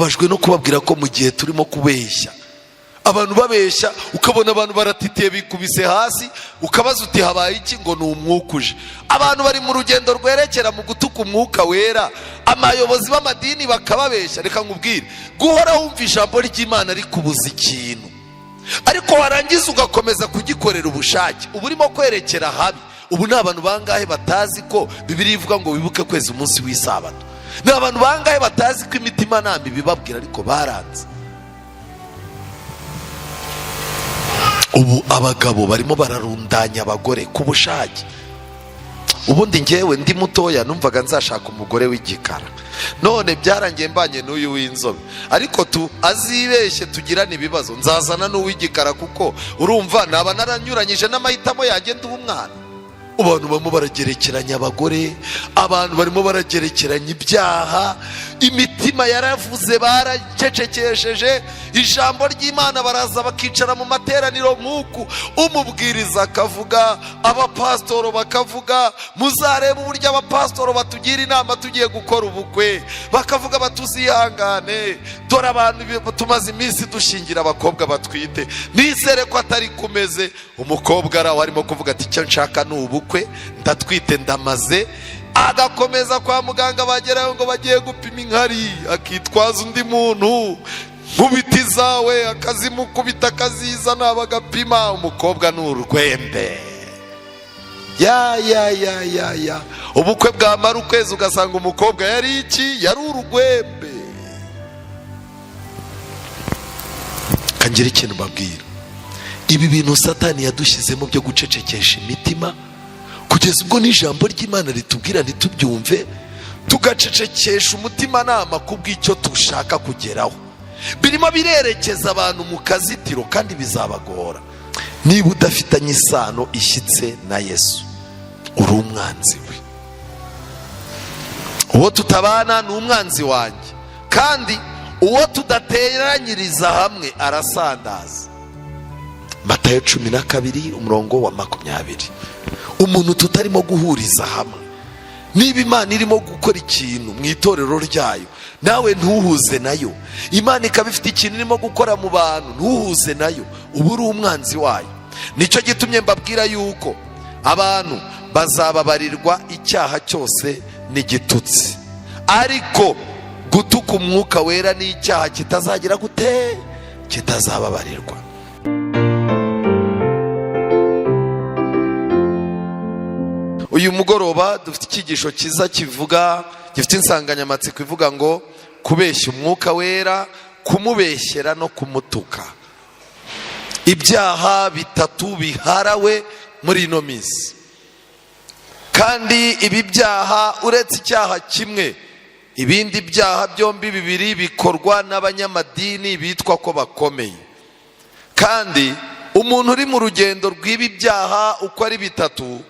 mbabajwe no kubabwira ko mu gihe turimo kubeshya, abantu babeshya ukabona abantu baratitiye bikubise hasi, ukabaza uti habaye iki, ngo ni umwuka uje. Abantu bari mu rugendo rwerekera mu gutuka umwuka wera, amayobozi b'amadini bakababeshya. Reka nkubwire, guhora wumva ijambo ry'Imana rikubuza ikintu, ariko warangiza ugakomeza kugikorera ubushake, uba urimo kwerekera habi. Ubu ni abantu bangahe batazi ko Bibiliya ivuga ngo wibuke kweza umunsi w'isabato? Ni abantu bangahe batazi ko imitima nambi bibabwira ariko baranze? Ubu abagabo barimo bararundanya abagore ku bushake. Ubundi njyewe ndi mutoya numvaga nzashaka umugore w'igikara, none byarangiye mbanye n'uyu w'inzobe. Ariko azibeshye tugirana ibibazo, nzazana n'uw'igikara, kuko urumva naba naranyuranyije n'amahitamo yanjye ndi umwana. Abantu barimo baragerekeranya abagore, abantu barimo baragerekeranya ibyaha, imitima yaravuze baracecekesheje ijambo ry'Imana. Baraza bakicara mu materaniro nk'uku, umubwiriza akavuga, abapasitoro bakavuga. Muzarebe uburyo abapasitoro batugira inama tugiye gukora ubukwe, bakavuga batuzihangane, dore abantu tumaze iminsi dushingira abakobwa batwite, nizere ko atari kumeze. Umukobwa araho arimo kuvuga ati icyo nshaka ni ubukwe, ndatwite ndamaze. Agakomeza kwa muganga, bageraho ngo bagiye gupima inkari, akitwaza undi muntu, nkubiti zawe akazimukubita akazizana bagapima. Umukobwa ni urwembe. ya ubukwe bwamara ukwezi ugasanga umukobwa yari iki? Yari urugwembe. Kangira ikintu babwira, ibi bintu Satani yadushyizemo byo gucecekesha imitima, kugeza ubwo n'ijambo ry'Imana ritubwira ntitubyumve, tugacecekesha umutima nama kubw'icyo dushaka kugeraho, birimo birerekeza abantu mu kazitiro kandi bizabagora. Niba udafitanye isano ishyitse na Yesu, uri umwanzi we. Uwo tutabana ni umwanzi wanjye, kandi uwo tudateranyiriza hamwe arasandaza. Matayo 12:20. Umuntu tutarimo guhuriza hamwe, niba Imana irimo gukora ikintu mu itorero ryayo, nawe ntuhuze nayo. Imana ikaba ifite ikintu irimo gukora mu bantu, ntuhuze nayo, uba uri umwanzi wayo. Nicyo gitumye mbabwira yuko abantu bazababarirwa icyaha cyose n'igitutsi, ariko gutuka umwuka wera ni icyaha kitazagira gute? Kitazababarirwa. Uyu mugoroba dufite icyigisho cyiza gifite insanganyamatsiko ivuga ngo kubeshya umwuka wera, kumubeshyera no kumutuka. Ibyaha bitatu biharawe muri ino minsi, kandi ibi byaha uretse icyaha kimwe, ibindi byaha byombi bibiri bikorwa n'abanyamadini bitwa ko bakomeye. Kandi umuntu uri mu rugendo rw'ibi byaha uko ari bitatu,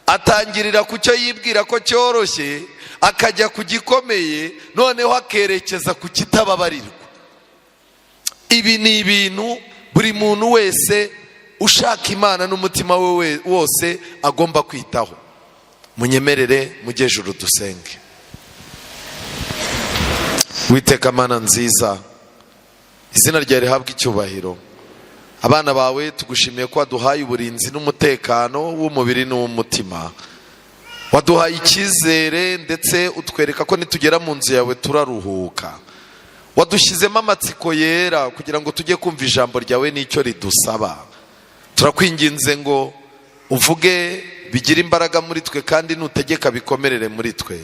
atangirira ku cyo yibwira ko cyoroshye, akajya ku gikomeye, noneho akerekeza ku kitababarirwa. Ibi ni ibintu buri muntu wese ushaka Imana n'umutima we wose agomba kwitaho. Munyemerere mujye ijuru dusenge. Uwiteka Mana nziza, izina ryawe rihabwe icyubahiro. Abana bawe tugushimiye ko waduhaye uburinzi n'umutekano w'umubiri n'umutima, waduhaye icyizere ndetse utwereka ko nitugera mu nzu yawe turaruhuka. Wadushyizemo amatsiko yera kugira ngo tujye kumva ijambo ryawe n'icyo ridusaba. Turakwinginze ngo uvuge bigira imbaraga muri twe, kandi nutegeka bikomerere muri twe,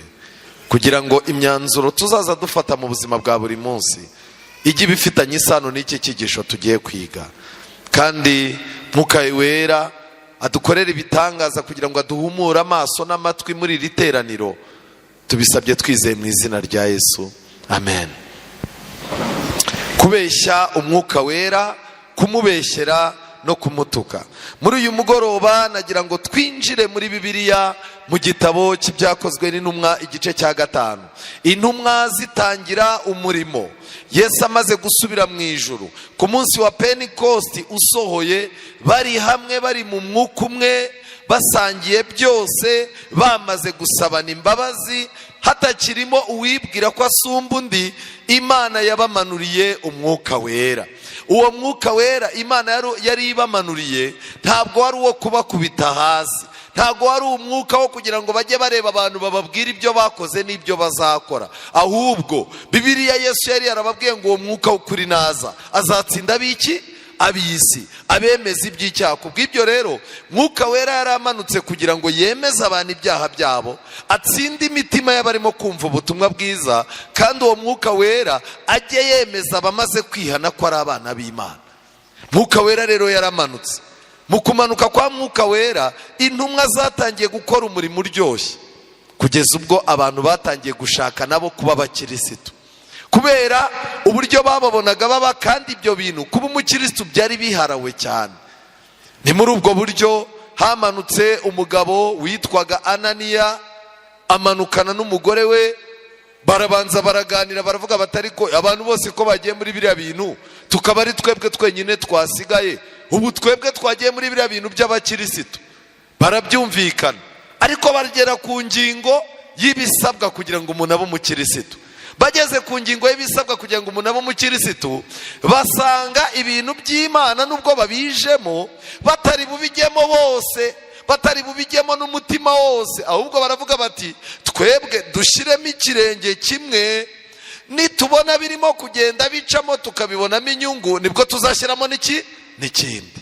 kugira ngo imyanzuro tuzaza dufata mu buzima bwa buri munsi ijye bifitanye isano n'iki cyigisho tugiye kwiga. Kandi Mwuka wera adukorere ibitangaza kugira ngo aduhumure amaso n'amatwi muri iri teraniro. Tubisabye twizeye mu izina rya Yesu, amen. Kubeshya umwuka wera, kumubeshyera no kumutuka. Muri uyu mugoroba nagira ngo twinjire muri Bibiliya mu gitabo cy'ibyakozwe n'intumwa igice cya 5. Intumwa zitangira umurimo, Yesu amaze gusubira mu ijuru, ku munsi wa Pentekosti usohoye, bari hamwe bari mu mwuka umwe, basangiye byose, bamaze gusabana imbabazi, hatakirimo uwibwira ko asumba undi, Imana yabamanuriye umwuka wera. Uwo mwuka wera Imana yari ibamanuriye ntabwo wari uwo kubakubita hasi, ntabwo wari umwuka wo kugira ngo bajye bareba abantu bababwira ibyo bakoze n'ibyo bazakora. Ahubwo Bibiliya Yesu yari yarababwiye ngo uwo mwuka w'ukuri naza azatsinda abiki? Ab'isi, abemeza iby'icyaha. Kubw'ibyo rero mwuka wera yaramanutse kugira ngo yemeze abantu ibyaha byabo, atsinde imitima y'abarimo kumva ubutumwa bwiza, kandi uwo mwuka wera ajye yemeza abamaze kwihana ko ari abana b'Imana. Mwuka wera rero yaramanutse. Mu kumanuka kwa mwuka wera intumwa zatangiye gukora umurimo uryoshye, kugeza ubwo abantu batangiye gushaka nabo kuba abakirisitu, kubera uburyo bababonaga baba, kandi ibyo bintu kuba umukirisitu byari biharawe cyane. Ni muri ubwo buryo hamanutse umugabo witwaga Ananiya, amanukana n'umugore we, barabanza baraganira, baravuga batari ko abantu bose ko bagiye muri biriya bintu tukaba ari twebwe twenyine twasigaye, ubu twebwe twagiye muri biriya bintu by'abakirisitu. Barabyumvikana, ariko bagera ku ngingo y'ibisabwa kugira ngo umuntu abe umukirisitu. Bageze ku ngingo y'ibisabwa kugira ngo umuntu abe umukirisitu, basanga ibintu by'Imana nubwo babijemo batari bubijyemo bose, batari bubijyemo n'umutima wose, ahubwo baravuga bati twebwe dushyiremo ikirenge kimwe, nitubona birimo kugenda bicamo tukabibonamo inyungu nibwo tuzashyiramo n'ikindi.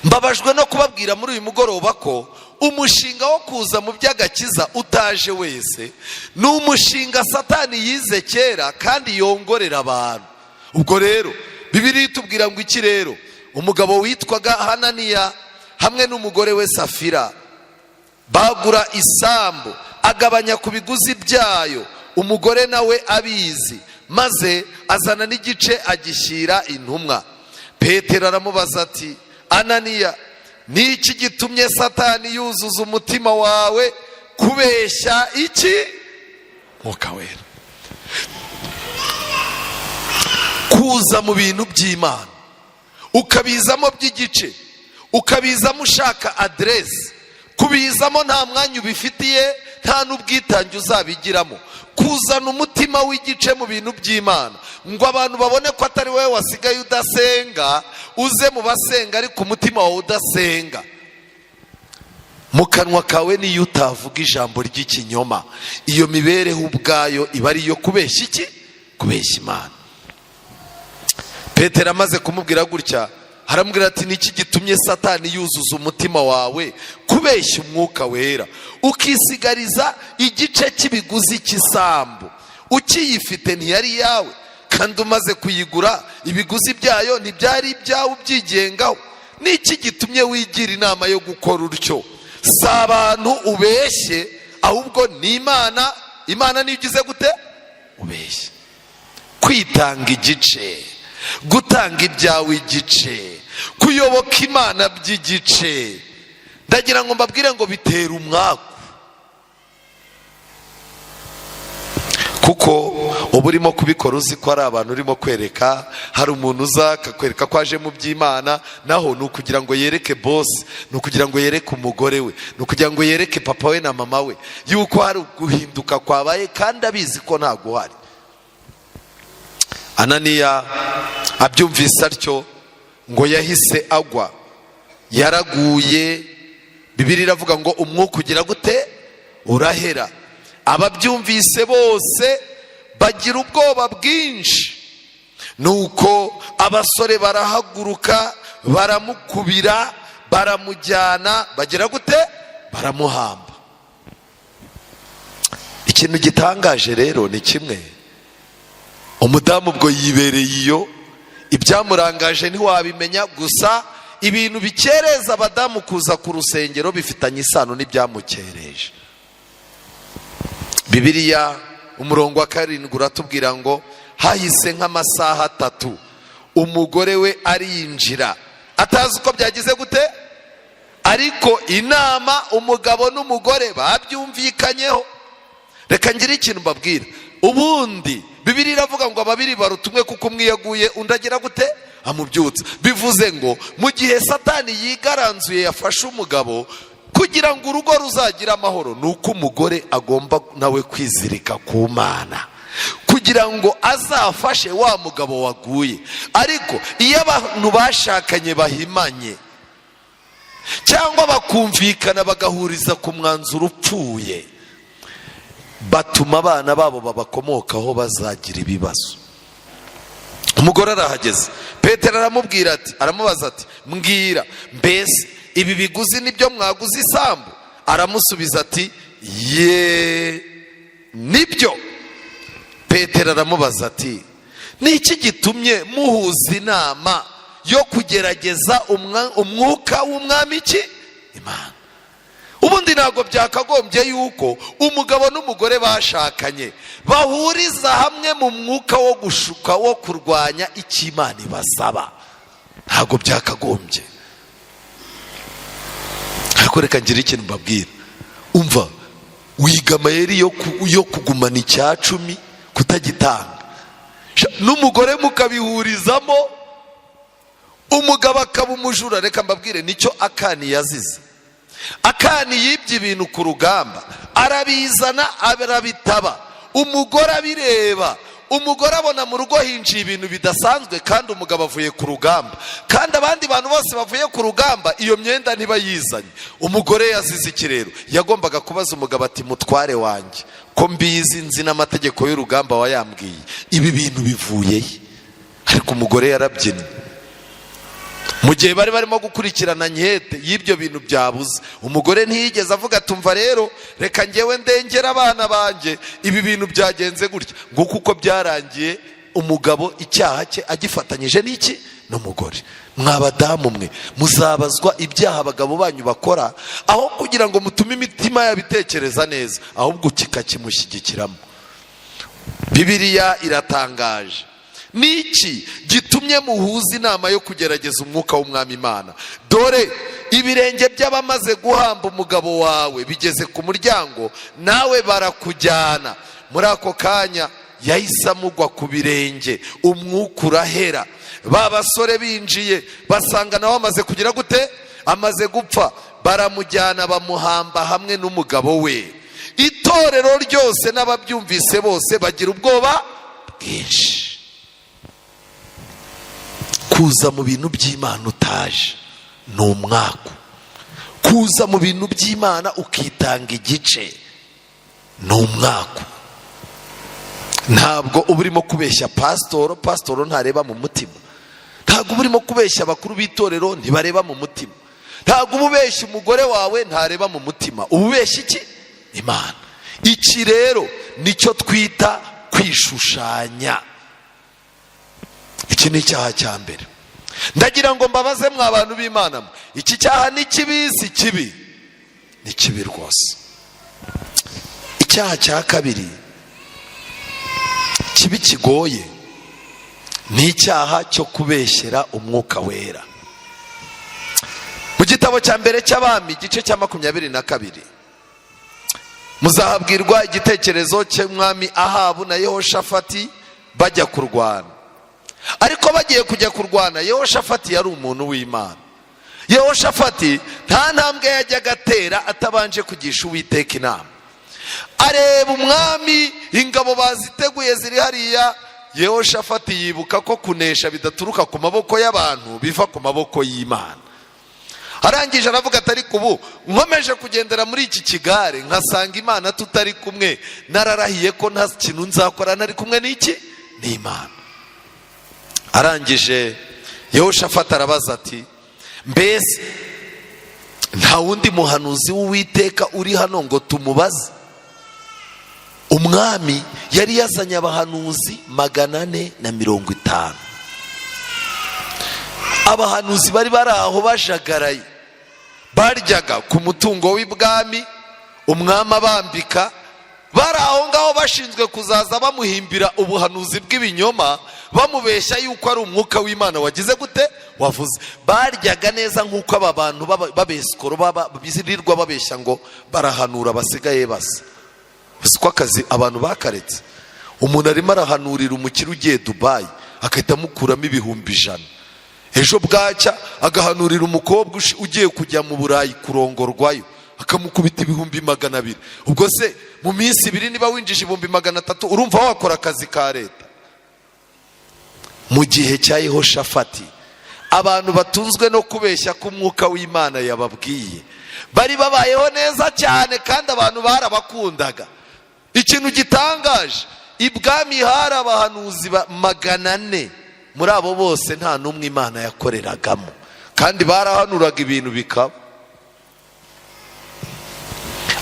Mbabajwe no kubabwira muri uyu mugoroba ko umushinga wo kuza mu by'agakiza utaje wese ni umushinga Satani yize kera kandi yongorera abantu. Ubwo rero Bibiliya itubwira ngo iki rero? Umugabo witwaga Hananiya hamwe n'umugore we Safira bagura isambu, agabanya ku biguzi byayo, umugore nawe abizi, maze azana n'igice agishyira intumwa. Petero aramubaza ati, Ananiya, ni iki gitumye Satani yuzuza umutima wawe kubeshya iki? Mwuka wera. Kuza mu bintu by'Imana ukabizamo by'igice, ukabizamo ushaka aderesi, kubizamo nta mwanya ubifitiye, nta n'ubwitange uzabigiramo. Kuzana umutima w'igice mu bintu by'Imana ngo abantu babone ko atari wowe wasigaye udasenga, uze mu basenga ariko umutima wawe udasenga. Mu kanwa kawe niyo utavuga ijambo ry'ikinyoma, iyo mibereho ubwayo iba ari iyo kubeshya iki? Kubeshya Imana. Petero amaze kumubwira gutya, haramubwira ati, niki gitumye Satani yuzuza umutima wawe kubeshya umwuka wera, ukisigariza igice cy'ibiguzi cy'isambu, ukiyifite ntiyari yawe, kandi umaze kuyigura ibiguzi byayo ntibyari ibyawe ubyigengaho. Niki gitumye wigira inama yo gukora utyo? Si abantu ubeshye, ahubwo ni Imana. Imana niyo ugize gute? Ubeshye. Kwitanga igice, gutanga ibyawe igice, kuyoboka Imana by'igice, ndagira ngo mbabwire ngo bitera umwaku. Kuko uba urimo kubikora uzi ko ari abantu urimo kwereka, hari umuntu uza akakwereka ko aje mu by'Imana, naho ni ukugira ngo yereke bosi, ni ukugira ngo yereke umugore we, ni ukugira ngo yereke papa we na mama we yuko hari guhinduka kwabaye, kandi abizi ko nta guhari. Ananiya abyumvise atyo ngo yahise agwa, yaraguye. Bibiliya iravuga ngo umwuka ugira gute? Urahera. Ababyumvise bose bagira ubwoba bwinshi, nuko abasore barahaguruka, baramukubira, baramujyana, bagira gute? Baramuhamba. Ikintu gitangaje rero ni kimwe, umudamu ubwo yibereye iyo, ibyamurangaje ntiwabimenya, gusa ibintu bikereza abadamu kuza ku rusengero bifitanye isano n'ibyamukereje. Bibiliya umurongo wa 7 uratubwira ngo hahise nk'amasaha 3 umugore we arinjira, atazi uko byagize gute, ariko inama umugabo n'umugore babyumvikanyeho. Reka ngire ikintu mbabwira, ubundi Bibiliya iravuga ngo ababiri baruta umwe, kuko umwe yaguye undi agira gute? amubyutsa. Bivuze ngo mu gihe Satani yigaranzuye yafashe umugabo kugira ngo urugo ruzagira amahoro, nuko umugore agomba nawe kwizirika ku Mana kugira ngo azafashe wa mugabo waguye. Ariko iyo abantu bashakanye bahimanye cyangwa bakumvikana bagahuriza ku mwanzuro upfuye, batuma abana babo babakomokaho bazagira ibibazo. Umugore arahageze, Petero aramubwira ati, aramubaza ati, mbwira, mbese ibi biguzi nibyo mwaguze isambu? Aramusubiza ati, ye nibyo. Petero aramubaza ati, ni iki gitumye muhuza inama yo kugerageza umwuka w'umwami iki? Imana. Ubundi ntabwo byakagombye yuko umugabo n'umugore bashakanye bahuriza hamwe mu mwuka wo gushuka, wo kurwanya icyo Imana ibasaba. Ntabwo byakagombye. Ariko reka ngira ikintu mbabwira, umva, wiga amayeri yo kugumana icya cumi kutagitanga, n'umugore mukabihurizamo, umugabo akaba umujura. Reka mbabwire nicyo Akani yazize. Akani yibye ibintu ku rugamba, arabizana arabitaba, umugore abireba, umugore abona mu rugo hinjiye ibintu bidasanzwe, kandi umugabo avuye ku rugamba, kandi abandi bantu bose bavuye ku rugamba iyo myenda ntiba yizanye. Umugore yazize iki rero? Yagombaga kubaza umugabo ati, mutware wanjye, ko mbizi nzi n'amategeko y'urugamba wayambwiye, ibi bintu bivuye he? Ariko umugore yarabyinnye. Mu gihe bari barimo gukurikirana nkete y'ibyo bintu byabuze, umugore ntiyigeze avuga ati, umva rero, reka ngewe ndengera abana banjye, ibi bintu byagenze gutya. Ngo kuko byarangiye umugabo icyaha cye agifatanyije n'iki? N'umugore. Mwabadamu mwe muzabazwa ibyaha abagabo banyu bakora, aho kugira ngo mutume imitima yabitekereza neza, ahubwo kikakimushyigikiramo. Bibiliya iratangaje. Niki gitumye muhuza inama yo kugerageza umwuka w'umwami Imana? Dore ibirenge by'abamaze guhamba umugabo wawe bigeze ku muryango, nawe barakujyana. Muri ako kanya yahise amugwa ku birenge, umwuka urahera. Ba basore binjiye basanga nawe amaze kugira gute? Amaze gupfa. Baramujyana bamuhamba hamwe n'umugabo we. Itorero ryose n'ababyumvise bose bagira ubwoba bwinshi. Kuza mu bintu by'Imana utaje ni umwaku. Kuza mu bintu by'Imana ukitanga igice ni umwaku. Ntabwo uba urimo kubeshya pasitoro, pasitoro ntareba mu mutima. Ntabwo uba urimo kubeshya abakuru b'itorero, ntibareba mu mutima. Ntabwo uba ubeshya umugore wawe, ntareba mu mutima. Uba ubeshya iki? Imana. Iki rero nicyo twita kwishushanya. Iki ni icyaha cya mbere. Ndagira ngo mbabaze mwa abantu b'Imana, iki cyaha ni kibi si kibi? Ni kibi rwose. Icyaha cya kabiri kibi kigoye ni icyaha cyo kubeshyera umwuka wera. Mu gitabo cya mbere cy'Abami igice cya 22 muzahabwirwa igitekerezo cy'umwami Ahabu na Yehoshafati bajya kurwana. Ariko bagiye kujya kurwana, Yehoshafati yari umuntu w'Imana. Yehoshafati nta ntambwe yajyaga atera atabanje kugisha Uwiteka inama. Areba umwami, ingabo baziteguye ziri hariya. Yehoshafati yibuka ko kunesha bidaturuka ku maboko y'abantu, biva ku maboko y'Imana. Arangije aravuga ati, ariko ubu nkomeje kugendera muri iki kigare nkasanga Imana tutari kumwe, nararahiye ko nta kintu nzakora nari kumwe n'iki? N'Imana. Arangije Yehoshafati arabaza ati, mbese nta wundi muhanuzi w'Uwiteka uri hano ngo tumubaze? Umwami yari yazanye abahanuzi 450. Abahanuzi bari bari aho bajagaraye, baryaga ku mutungo w'ibwami, umwami abambika. Bari aho ngaho bashinzwe kuzaza bamuhimbira ubuhanuzi bw'ibinyoma, bamubeshya yuko ari umwuka w'Imana wagize gute? Wavuze. Baryaga neza nk'uko aba bantu babeskoro bizirirwa babeshya ngo barahanura basigaye basa. Ko akazi abantu bakaretse. Umuntu arimo arahanurira umukire ugiye Dubai, akahita amukuramo 100,000. ejo bwacya agahanurira umukobwa ugiye kujya mu Burayi kurongorwayo, akamukubita 200,000. ubwo se mu minsi 2 niba winjije 300,000 urumva wakora akazi ka leta? Mu gihe cya Yehoshafati abantu batunzwe no kubeshya ko umwuka w'Imana yababwiye bari babayeho neza cyane, kandi abantu barabakundaga. Ikintu gitangaje, ibwami hari abahanuzi 400, muri abo bose nta n'umwe Imana yakoreragamo, kandi barahanuraga ibintu bikaba.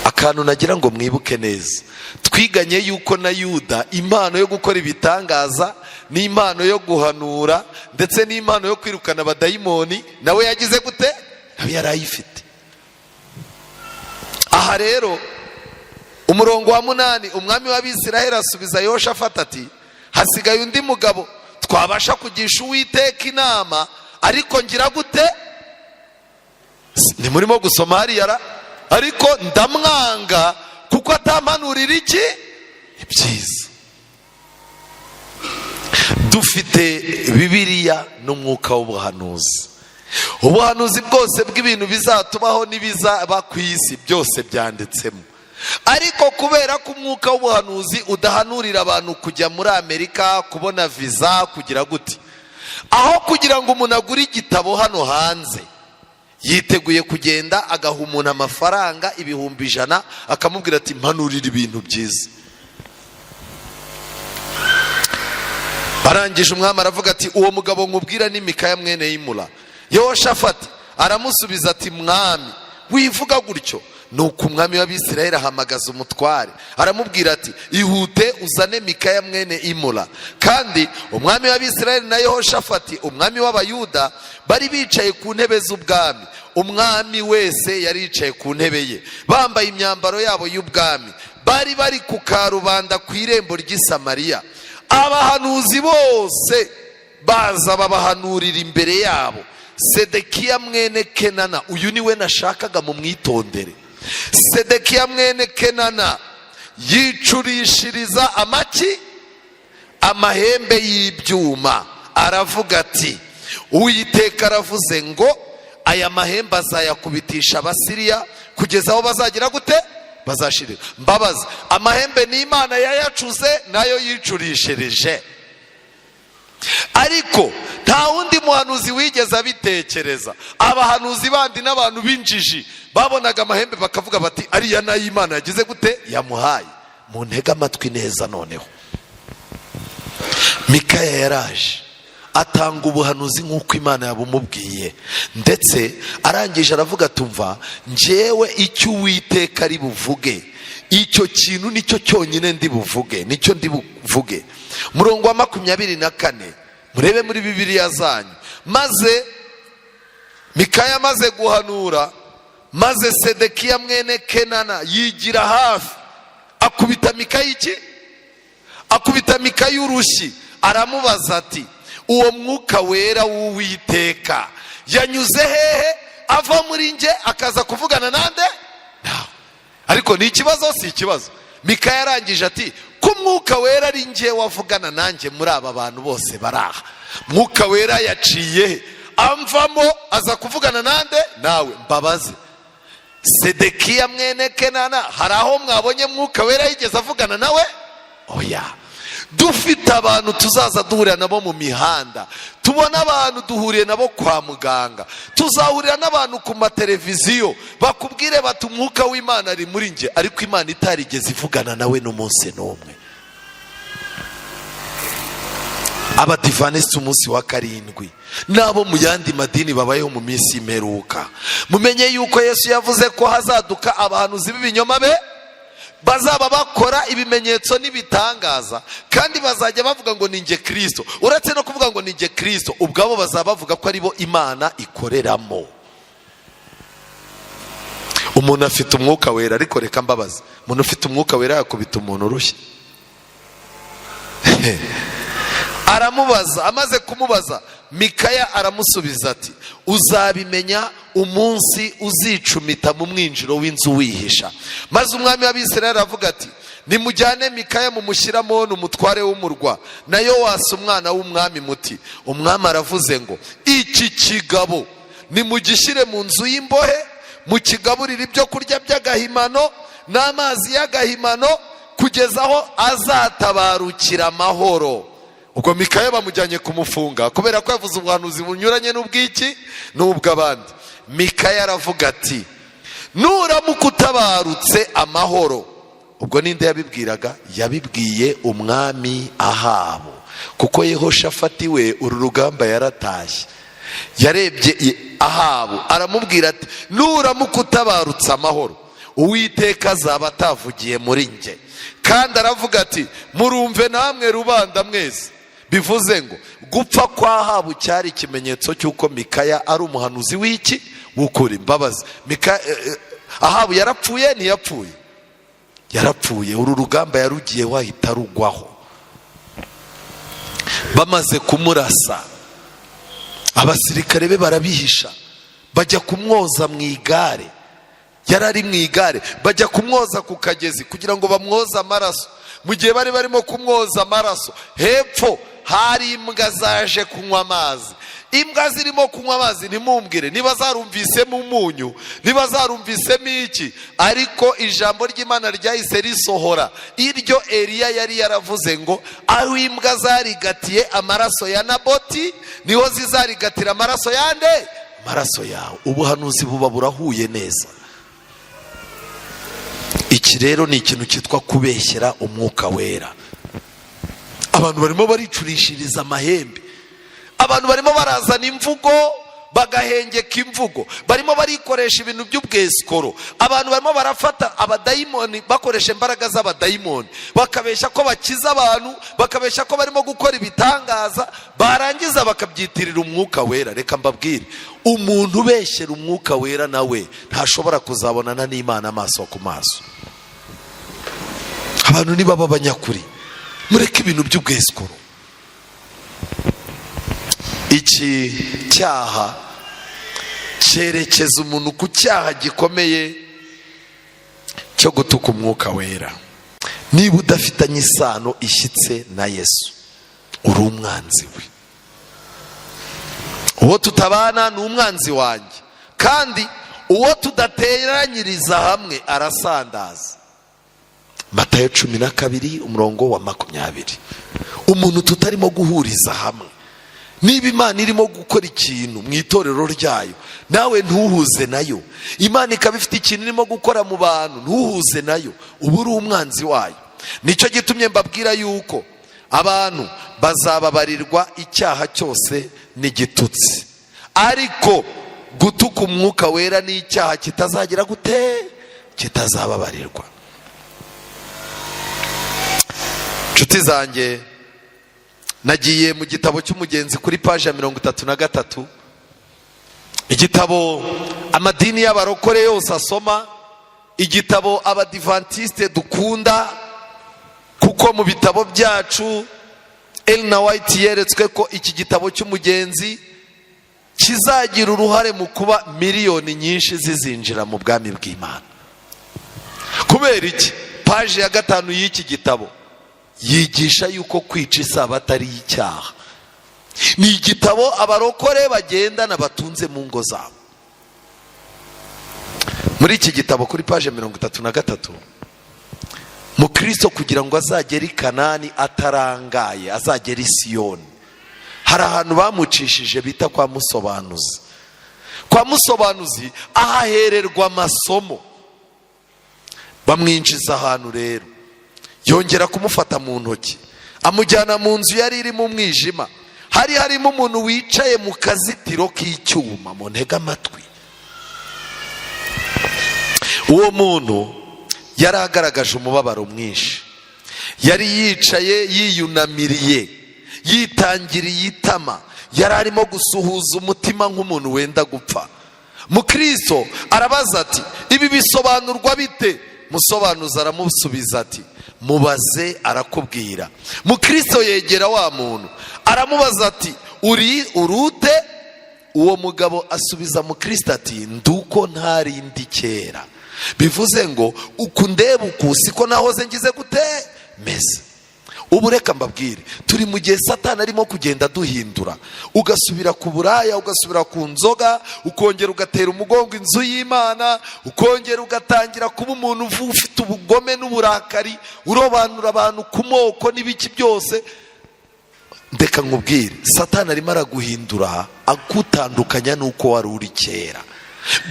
Akantu nagira ngo mwibuke neza, twiganye yuko na Yuda impano yo gukora ibitangaza n'impano yo guhanura ndetse n'impano yo kwirukana abadayimoni nawe yagize gute? Nawe yarayifite. Aha rero umurongo wa 8, umwami w'Abisiraheli asubiza Yehoshafati ati, hasigaye undi mugabo twabasha kugisha Uwiteka inama, ariko ngira gute? Ni murimo gusoma hariya, ariko ndamwanga kuko atampanurira iki? Ibyiza. Dufite Bibiliya n'umwuka w'ubuhanuzi. Ubuhanuzi bwose bw'ibintu bizatubaho n'ibizaba ku isi byose byanditsemo, ariko kubera ko umwuka w'ubuhanuzi udahanurira abantu kujya muri Amerika kubona visa kugira gute, aho kugira ngo umuntu agure igitabo hano hanze yiteguye kugenda agaha umuntu amafaranga 100,000 akamubwira ati mpanurira ibintu byiza. Barangije umwami aravuga ati, uwo mugabo nkubwira ni Mikaya mwene Imula. Yehoshafati aramusubiza ati, mwami wivuga gutyo. Nuko umwami w'Abisiraheli ahamagaza umutware aramubwira ati, ihute uzane Mikaya mwene Imula. Kandi umwami w'Abisiraheli na Yehoshafati umwami w'Abayuda bari bicaye ku ntebe z'ubwami, umwami wese yari yicaye ku ntebe ye bambaye imyambaro yabo y'ubwami, bari bari ku karubanda ku irembo ry'i Samariya. Abahanuzi bose baza babahanurira imbere yabo. Sedekiya mwene Kenana, uyu niwe nashakaga mu mwitondere. Sedekiya mwene Kenana yicurishiriza amahembe y'ibyuma, aravuga ati, Uwiteka aravuze ngo aya mahembe azayakubitisha Abasiriya kugeza aho bazagira gute? Bazashirira. Mbabaza, amahembe ni Imana yayacuze nayo yicurishirije, ariko nta wundi muhanuzi wigeze abitekereza. Abahanuzi bandi n'abantu b'injiji babonaga amahembe bakavuga bati, ariya nayo Imana yagize gute? Yamuhaye. Mu ntega amatwi neza noneho, Mikaya yaraje atanga ubuhanuzi nk'uko Imana yabumubwiye, ndetse arangije aravuga, tumva njyewe icyo Uwiteka ari buvuge, icyo kintu nicyo cyonyine ndi buvuge, nicyo ndi buvuge. Murongo wa 24, murebe muri Bibiliya zanyu. Maze Mikaya amaze guhanura, maze Sedekiya mwene Kenana yigira hafi, akubita Mikaya iki? Akubita Mikaya urushyi, aramubaza ati, uwo mwuka wera w'Uwiteka yanyuze hehe ava muri nge akaza kuvugana nande? Nawe. Ariko ni ikibazo, si ikibazo. Mikaya yarangije ati, ko mwuka wera ari nge wavugana nanjye muri aba bantu bose baraha, mwuka wera yaciye amvamo aza kuvugana nande? Nawe. Mbabaze, Sedekiya mwene Kenana hari aho mwabonye mwuka wera yigeze avugana nawe? Oya. Dufite abantu tuzaza duhurira nabo mu mihanda, tubona abantu duhuriye nabo kwa muganga, tuzahurira n'abantu ku mateleviziyo bakubwire bati umwuka w'Imana ari muri nge, ariko Imana itarigeze ivugana nawe n'umunsi n'umwe. Abadivanisi umunsi wa 7 nabo mu yandi madini babayeho mu minsi y'imperuka, mumenye yuko Yesu yavuze ko hazaduka abahanuzi b'ibinyoma be, bazaba bakora ibimenyetso n'ibitangaza, kandi bazajya bavuga ngo ni nge Kristo. Uretse no kuvuga ngo ni nge Kristo, ubwabo bazaba bavuga ko ari bo Imana ikoreramo. Umuntu afite umwuka wera, ariko reka mbabaza, umuntu ufite umwuka wera yakubita umuntu urushyi? Aramubaza, amaze kumubaza, Mikaya aramusubiza ati, uzabimenya umunsi uzicumita mu mwinjiro w'inzu wihisha. Maze umwami w'Abisirayeli aravuga ati, nimujyane Mikaya mumushyiramo n'umutware w'umurwa na Yowasi umwana w'umwami muti umwami aravuze ngo iki kigabo nimugishyire mu nzu y'imbohe, mukigaburire ibyo kurya by'agahimano n'amazi y'agahimano kugeza aho azatabarukira amahoro. Ubwo Mikaya bamujyanye kumufunga kubera ko yavuze ubuhanuzi bunyuranye n'ubw'iki n'ubw'abandi. Mikaya aravuga ati nuramuka utabarutse amahoro. Ubwo ninde yabibwiraga? Yabibwiye umwami Ahabu, kuko Yehoshafati we uru rugamba yaratashye. Yarebye Ahabu aramubwira ati nuramuka utabarutse amahoro Uwiteka azaba atavugiye muri nge. Kandi aravuga ati murumve namwe rubanda mwese. Bivuze ngo gupfa kwa Ahabu cyari ikimenyetso cy'uko Mikaya ari umuhanuzi w'iki w'ukuri. Imbabazi, Ahabu yarapfuye ntiyapfuye? Yarapfuye. Uru rugamba yarugiye wahita rugwaho. Bamaze kumurasa abasirikare be barabihisha, bajya kumwoza mu igare. Yarari mu igare, bajya kumwoza ku kagezi kugira ngo bamwoze amaraso. Mu gihe bari barimo kumwoza amaraso, hepfo hari imbwa zaje kunywa amazi. Imbwa zirimo kunywa amazi, ntimumbwire niba zarumvisemo umunyu, niba zarumvisemo iki, ariko ijambo ry'Imana ryahise risohora iryo Eliya yari yaravuze ngo aho imbwa zarigatiye amaraso ya Naboti niho zizarigatira amaraso yande, amaraso yawe. Ubuhanuzi buba burahuye neza. Iki rero ni ikintu cyitwa kubeshyera umwuka wera. Abantu barimo baricurishiriza amahembe, abantu barimo barazana imvugo bagahengeka imvugo, barimo barikoresha ibintu by'ubwesikoro. Abantu barimo barafata abadayimoni bakoresha imbaraga z'abadayimoni, bakabeshya ko bakiza abantu, bakabeshya ko barimo gukora ibitangaza, barangiza bakabyitirira umwuka wera. Reka mbabwire, umuntu ubeshyera umwuka wera nawe ntashobora kuzabonana n'Imana amaso ku maso. Abantu nibaba abanyakuri, mureke ibintu by'ubwesikoro. Iki cyaha cyerekeza umuntu ku cyaha gikomeye cyo gutuka umwuka wera. Niba udafitanye isano ishyitse na Yesu, uri umwanzi we. Uwo tutabana ni umwanzi wanjye, kandi uwo tudateranyiriza hamwe arasandaza. Matayo 12:20. Umuntu tutarimo guhuriza hamwe, niba Imana irimo gukora ikintu mu itorero ryayo, nawe ntuhuze nayo. Imana ikaba ifite ikintu irimo gukora mu bantu, ntuhuze nayo, uba uri umwanzi wayo. Nicyo gitumye mbabwira yuko abantu bazababarirwa icyaha cyose n'igitutsi, ariko gutuka umwuka wera ni icyaha kitazagira gute, kitazababarirwa. Nshuti zanjye, nagiye mu gitabo cy'umugenzi kuri paji ya 33. Igitabo amadini y'abarokore yose asoma, igitabo abadivantiste dukunda, kuko mu bitabo byacu Ellen White yeretswe ko iki gitabo cy'umugenzi kizagira uruhare mu kuba miliyoni nyinshi zizinjira mu bwami bw'Imana. Kubera iki? Paji ya 5 y'iki gitabo yigisha yuko kwica isabato ari icyaha. Ni igitabo abarokore bagendana batunze mu ngo zabo. Muri iki gitabo kuri paje 33, Mukristo kugira ngo azagere i Kanani atarangaye, azagere i Siyoni, hari ahantu bamucishije bita kwa musobanuzi. Kwa musobanuzi ahahererwa amasomo. Bamwinjiza ahantu rero, yongera kumufata mu ntoki, amujyana mu nzu yari iri mu mwijima. Hari harimo umuntu wicaye mu kazitiro k'icyuma, mu ntega amatwi. Uwo muntu yari agaragaje umubabaro mwinshi, yari yicaye yiyunamiriye, yitangiriye itama, yari arimo gusuhuza umutima nk'umuntu wenda gupfa. Mukristo arabaza ati ibi bisobanurwa bite? Musobanuza aramusubiza ati mubaze arakubwira. Mukristo yegera wa muntu aramubaza ati urute? Uwo mugabo asubiza Mukristo ati nduko ntarindi kera, bivuze ngo uku ndeba uku siko nahoze ngize gute meze. Ubu reka mbabwire, turi mu gihe Satani arimo kugenda duhindura, ugasubira ku buraya, ugasubira ku nzoga, ukongera ugatera umugongo inzu y'Imana, ukongera ugatangira kuba umuntu ufite ubugome n'uburakari, urobanura abantu ku moko n'ibiki byose. Ndeka nkubwire, Satani arimo araguhindura agutandukanya n'uko wari uri kera.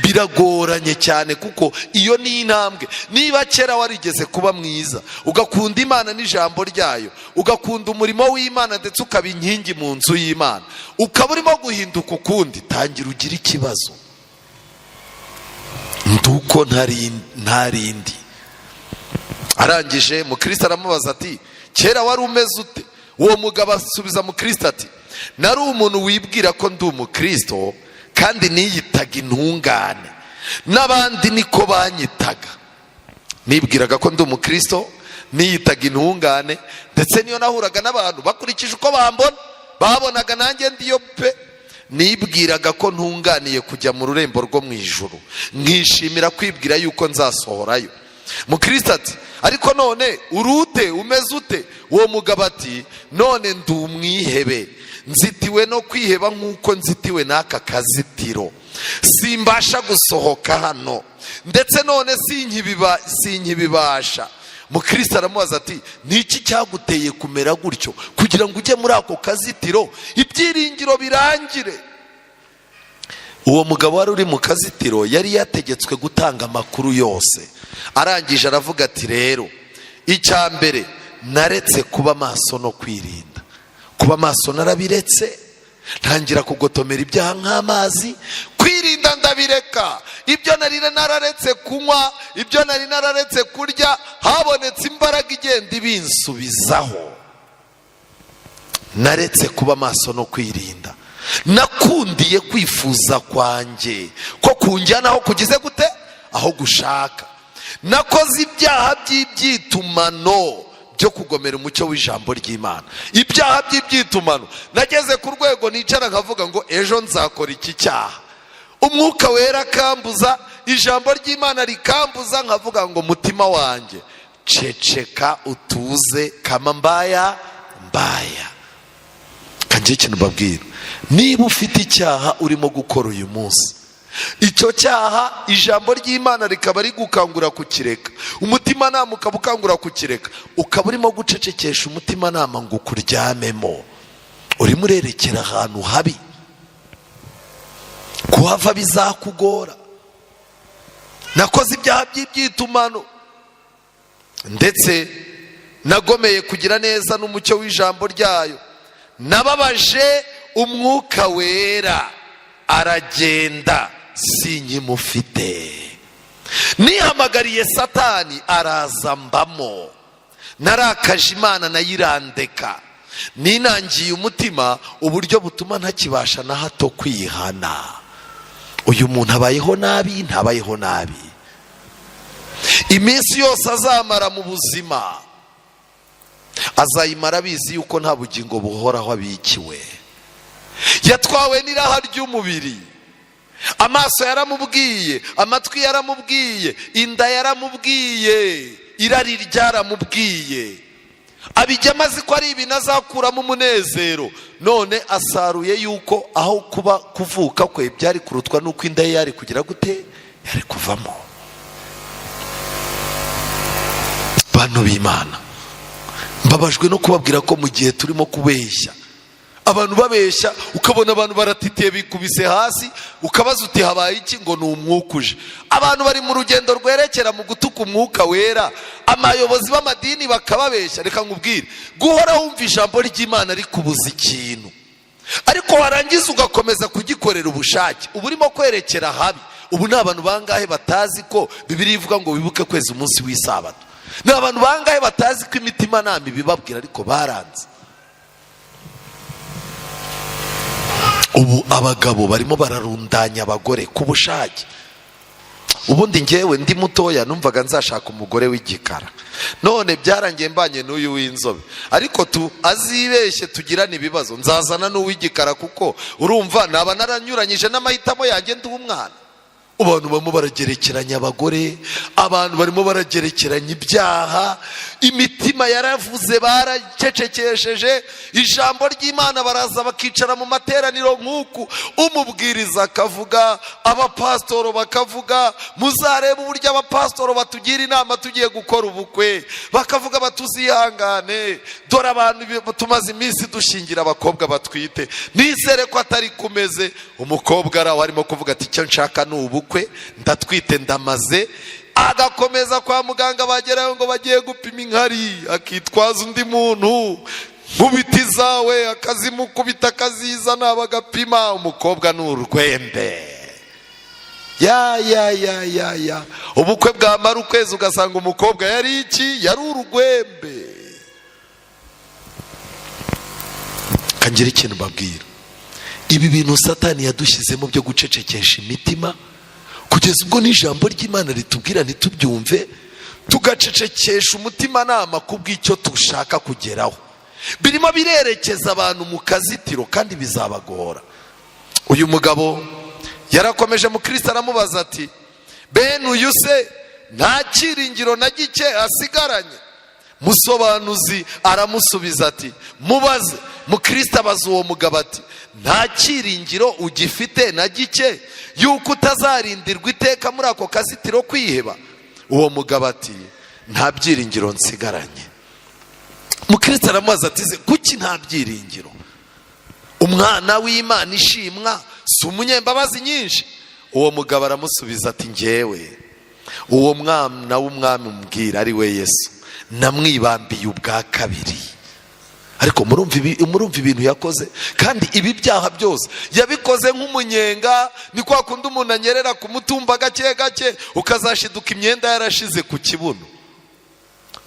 Biragoranye cyane, kuko iyo ni intambwe. Niba kera warigeze kuba mwiza, ugakunda Imana n'ijambo ryayo, ugakunda umurimo w'Imana ndetse ukaba inkingi mu nzu y'Imana, ukaba urimo guhinduka ukundi, tangira ugira ikibazo. Nduko ntarindi. Arangije Mukristo aramubaza ati, kera wari umeze ute? Uwo mugabo asubiza Mukristo ati, nari umuntu wibwira ko ndi umukristo kandi niyitaga intungane, n'abandi niko banyitaga. Nibwiraga ko ndi umukristo, niyitaga intungane, ndetse niyo nahuraga n'abantu bakurikije uko bambona, babonaga nanjye ndiyo pe. Nibwiraga ko ntunganiye kujya mu rurembo rwo mu ijuru, nkishimira kwibwira yuko nzasohorayo. Mukristo ati, ariko none urute, umeze ute? Uwo mugabo ati, none ndi umwihebe, nzitiwe no kwiheba nk'uko nzitiwe n'aka kazitiro, simbasha gusohoka hano, ndetse none sinkibibasha. Mukristo aramubaza ati, niki cyaguteye kumera gutyo kugira ngo ujye muri ako kazitiro ibyiringiro birangire? Uwo mugabo wari uri mu kazitiro yari yategetswe gutanga amakuru yose. Arangije aravuga ati, rero icya mbere naretse kuba maso no kwirinda. Kuba maso narabiretse, ntangira kugotomera ibyaha nk'amazi. Kwirinda ndabireka, ibyo nari nararetse kunywa, ibyo nari nararetse kurya, habonetse imbaraga igenda ibinsubizaho. Naretse kuba maso no kwirinda, nakundiye kwifuza kwanjye ko kunjyana aho kugize gute, aho gushaka. Nakoze ibyaha by'ibyitumano byo kugomera umucyo w'ijambo ry'Imana. Ibyaha by'ibyitumano, nageze ku rwego nicara nkavuga ngo ejo nzakora iki cyaha, umwuka wera akambuza, ijambo ry'Imana rikambuza, nkavuga ngo mutima wanjye ceceka utuze, kama mbaya. Kanjye ikintu mbabwira, niba ufite icyaha urimo gukora uyu munsi, icyo cyaha ijambo ry'Imana rikaba rigukangura kukireka, umutima nama ukaba ukangura kukireka, ukaba urimo gucecekesha umutima nama ngo ukuryamemo, urimo urerekera ahantu habi, kuhava bizakugora. Nakoze ibyaha by'ibyitumano, ndetse nagomeye kugira neza n'umucyo w'ijambo ryayo, nababaje umwuka wera, aragenda sinkimufite. Nihamagariye Satani araza mbamo, narakaje Imana nayirandeka, ninangiye umutima uburyo butuma ntakibasha na hato kwihana. Uyu muntu abayeho nabi, ntabayeho nabi. Iminsi yose azamara mu buzima azayimara abizi yuko nta bugingo buhoraho abikiwe. Yatwawe n'iraha ry'umubiri, amaso yaramubwiye, amatwi yaramubwiye, inda yaramubwiye, irari ryaramubwiye, abijya amazi ko ari ibintu azakuramo umunezero. None asaruye yuko aho kuba kuvuka kwe byari kurutwa n'uko inda ye yari kugira gute, yari kuvamo. Bantu b'Imana, mbabajwe no kubabwira ko mu gihe turimo kubeshya, abantu babeshya, ukabona abantu baratitiye bikubise hasi, ukabaza uti habaye iki, ngo ni umwuka uje. Abantu bari mu rugendo rwerekera mu gutuka umwuka wera, amayobozi b'amadini bakababeshya. Reka nkubwire, guhora wumva ijambo ry'Imana rikubuza ikintu, ariko warangiza ugakomeza kugikorera ubushake, uba urimo kwerekera habi. Ubu ni abantu bangahe batazi ko Bibiliya ivuga ngo wibuke kweza umunsi w'isabato? Ni abantu bangahe batazi ko imitima nama ibibabwira ariko baranze? Ubu abagabo barimo bararundanya abagore ku bushake. Ubundi ngewe ndi mutoya numvaga nzashaka umugore w'igikara, none byarangiye mbanye n'uyu w'inzobe. Ariko azibeshye tugirana ibibazo, nzazana n'uw'igikara, kuko urumva naba naranyuranyije n'amahitamo yanjye ndi umwana. abantu barimo baragerekeranya abagore, abantu barimo baragerekeranya ibyaha, imitima yaravuze baracecekesheje, ijambo ry'Imana baraza bakicara mu materaniro nk'uku, umubwiriza akavuga, abapasitoro bakavuga, muzarebe uburyo abapasitoro batugira inama tugiye gukora ubukwe, bakavuga batuzihangane, dore abantu tumaze iminsi dushingira abakobwa batwite, nizere ko atari kumeze. Umukobwa araho arimo kuvuga ati icyo nshaka ni ubukwe, ndatwite ndamaze, agakomeza kwa muganga, bagerayo ngo bagiye gupima inkari, akitwaza undi muntu, nkubiti zawe akazimukubita akazizana bagapima, umukobwa ni urwembe. ya ubukwe bwamara ukwezi ugasanga umukobwa yari iki? Yari urugwembe. Kangira ikintu mbabwira, ibi bintu Satani yadushyizemo byo gucecekesha imitima, kugeza ubwo n'ijambo ry'Imana ritubwira ntitubyumve, tugacecekesha umutima nama kubw'icyo tushaka kugeraho, birimo birerekeza abantu mu kazitiro kandi bizabagora. Uyu mugabo yarakomeje, mu Kristo aramubaza ati, bene uyu se nta cyiringiro na gike asigaranye? Musobanuzi aramusubiza ati, mubaze. Mu Kristo abaza uwo mugabo ati, nta cyiringiro ugifite na gike yuko utazarindirwa iteka muri ako kazitiro kwiheba? Uwo mugabo ati, nta byiringiro nsigaranye. Mu Kristo aramubaza ati, kuki nta byiringiro? Umwana w'Imana ishimwa si umunyembabazi nyinshi? Uwo mugabo aramusubiza ati, njyewe uwo mwana w'umwami umbwira ari we Yesu namwibambiye ubwa kabiri. Ariko murumva ibintu yakoze, kandi ibi byaha byose yabikoze nk'umunyenga. Ni kwa kundi umuntu anyerera ku mutumba gake gake ukazashiduka imyenda yarashize ku kibuno.